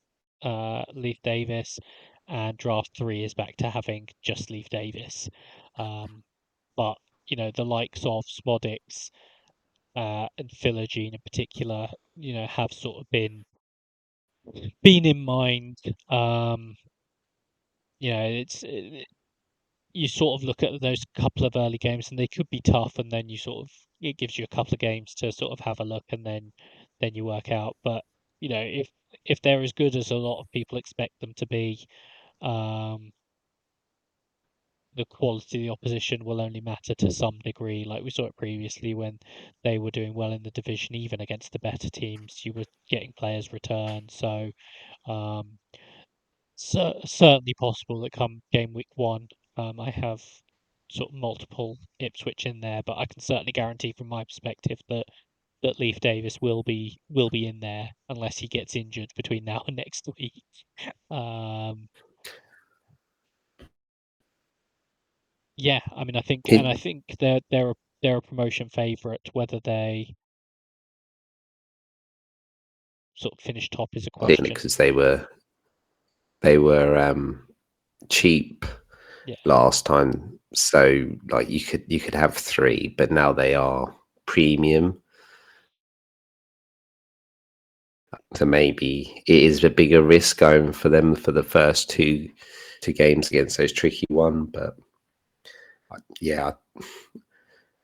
Leif Davis, and draft 3 is back to having just Leif Davis. Um, but the likes of Smodix and Philogene in particular, have sort of been in mind. It's you sort of look at those couple of early games and they could be tough, and then it gives you a couple of games to sort of have a look, and then you work out. But if they're as good as a lot of people expect them to be, um, the quality of the opposition will only matter to some degree. Like we saw it previously when they were doing well in the division, even against the better teams, you were getting players return. So um, certainly possible that come game week one, I have sort of multiple Ipswich in there, but I can certainly guarantee from my perspective that Leif Davis will be in there unless he gets injured between now and next week. Um, yeah, I mean, It I think they're a promotion favourite. Whether they sort of finish top is a question. because they were cheap Yeah, last time, so like you could have three, but now they are premium. So maybe it is a bigger risk going for them for the first two games against those tricky one. But yeah,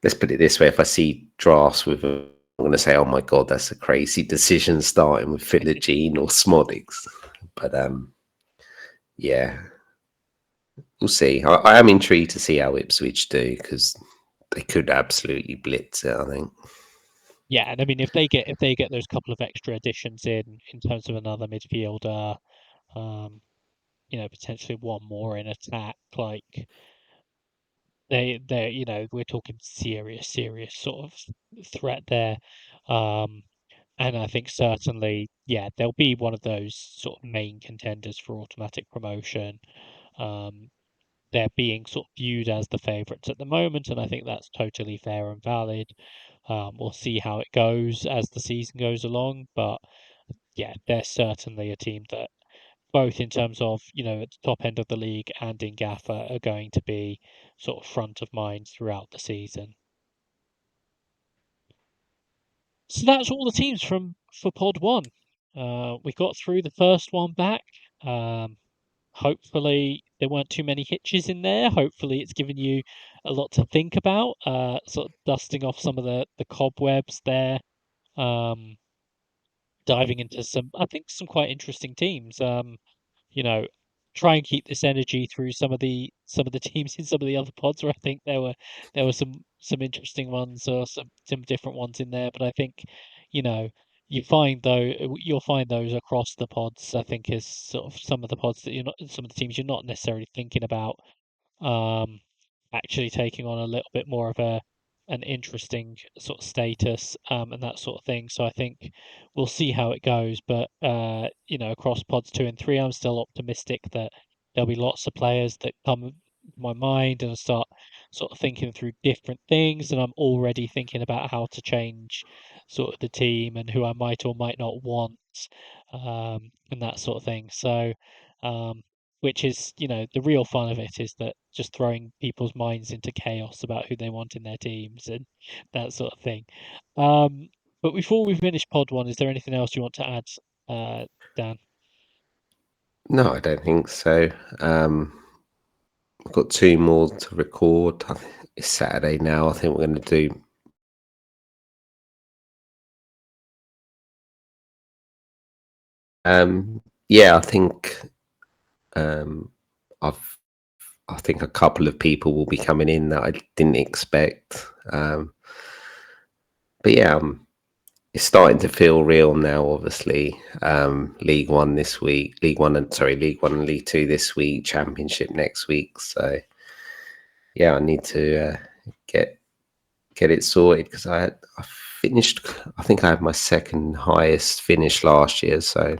let's put it this way: if I see drafts with, I'm going to say, "Oh my god, that's a crazy decision starting with Philogene or Smodix." But yeah, we'll see. I am intrigued to see how Ipswich do because they could absolutely blitz it. I think. yeah, and I mean if they get those couple of extra additions in terms of another midfielder, um, potentially one more in attack, like we're talking serious sort of threat there. Um, and I think certainly, yeah, they'll be one of those sort of main contenders for automatic promotion. Um, they're being sort of viewed as the favourites at the moment, and I think that's totally fair and valid. We'll see how it goes as the season goes along, but yeah, they're certainly a team that both in terms of, at the top end of the league and in Gaffr are going to be sort of front of mind throughout the season. So that's all the teams from for Pod One. We got through the first one back. Um, Hopefully there weren't too many hitches in there. Hopefully it's given you a lot to think about. Sort of dusting off some of the cobwebs there. Um, Diving into I think some quite interesting teams. You know, try and keep this energy through some of the teams in some of the other pods where I think there were some interesting ones or some different ones in there. But I think, you know, you'll find those across the pods. I think is sort of some of the pods that you're not some of the teams you're not necessarily thinking about um, actually taking on a little bit more of an interesting sort of status and that sort of thing. So I think we'll see how it goes. But across pods two and three, I'm still optimistic that there'll be lots of players that come to my mind and I start sort of thinking through different things. And I'm already thinking about how to change sort of the team and who I might or might not want and that sort of thing. So um, which is, the real fun of it is that just throwing people's minds into chaos about who they want in their teams and that sort of thing. Um, but before we finish pod one, is there anything else you want to add, Dan? No, I don't think so. I've got two more to record. It's Saturday now. I think we're going to do. Yeah, I think um, I've. I think a couple of people will be coming in that I didn't expect. But yeah, it's starting to feel real now. Obviously, League One this week, League One and League Two this week, Championship next week. So yeah, I need to get it sorted because I finished. I think I had my second highest finish last year. So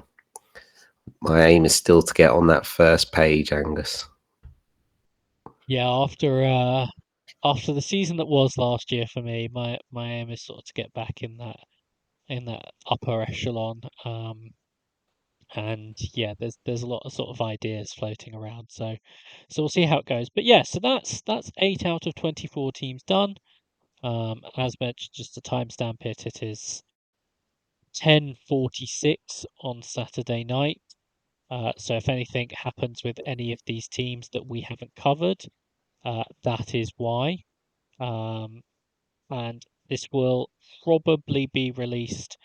my aim is still to get on that first page, Angus. Yeah, after the season that was last year for me, my aim is sort of to get back in that upper echelon. And yeah, there's a lot of sort of ideas floating around. So we'll see how it goes. But yeah, so that's 8 out of 24 teams done. As mentioned, just to timestamp it, it is 10:46 on Saturday night. So if anything happens with any of these teams that we haven't covered, that is why. Um, and this will probably be released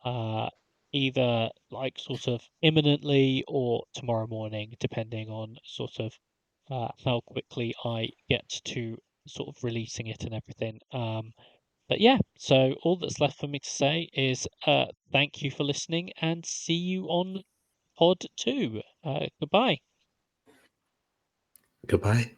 uh, either like sort of imminently or tomorrow morning, depending on sort of how quickly I get to sort of releasing it and everything. But yeah, so all that's left for me to say is thank you for listening and see you on pod 2. Goodbye. Goodbye.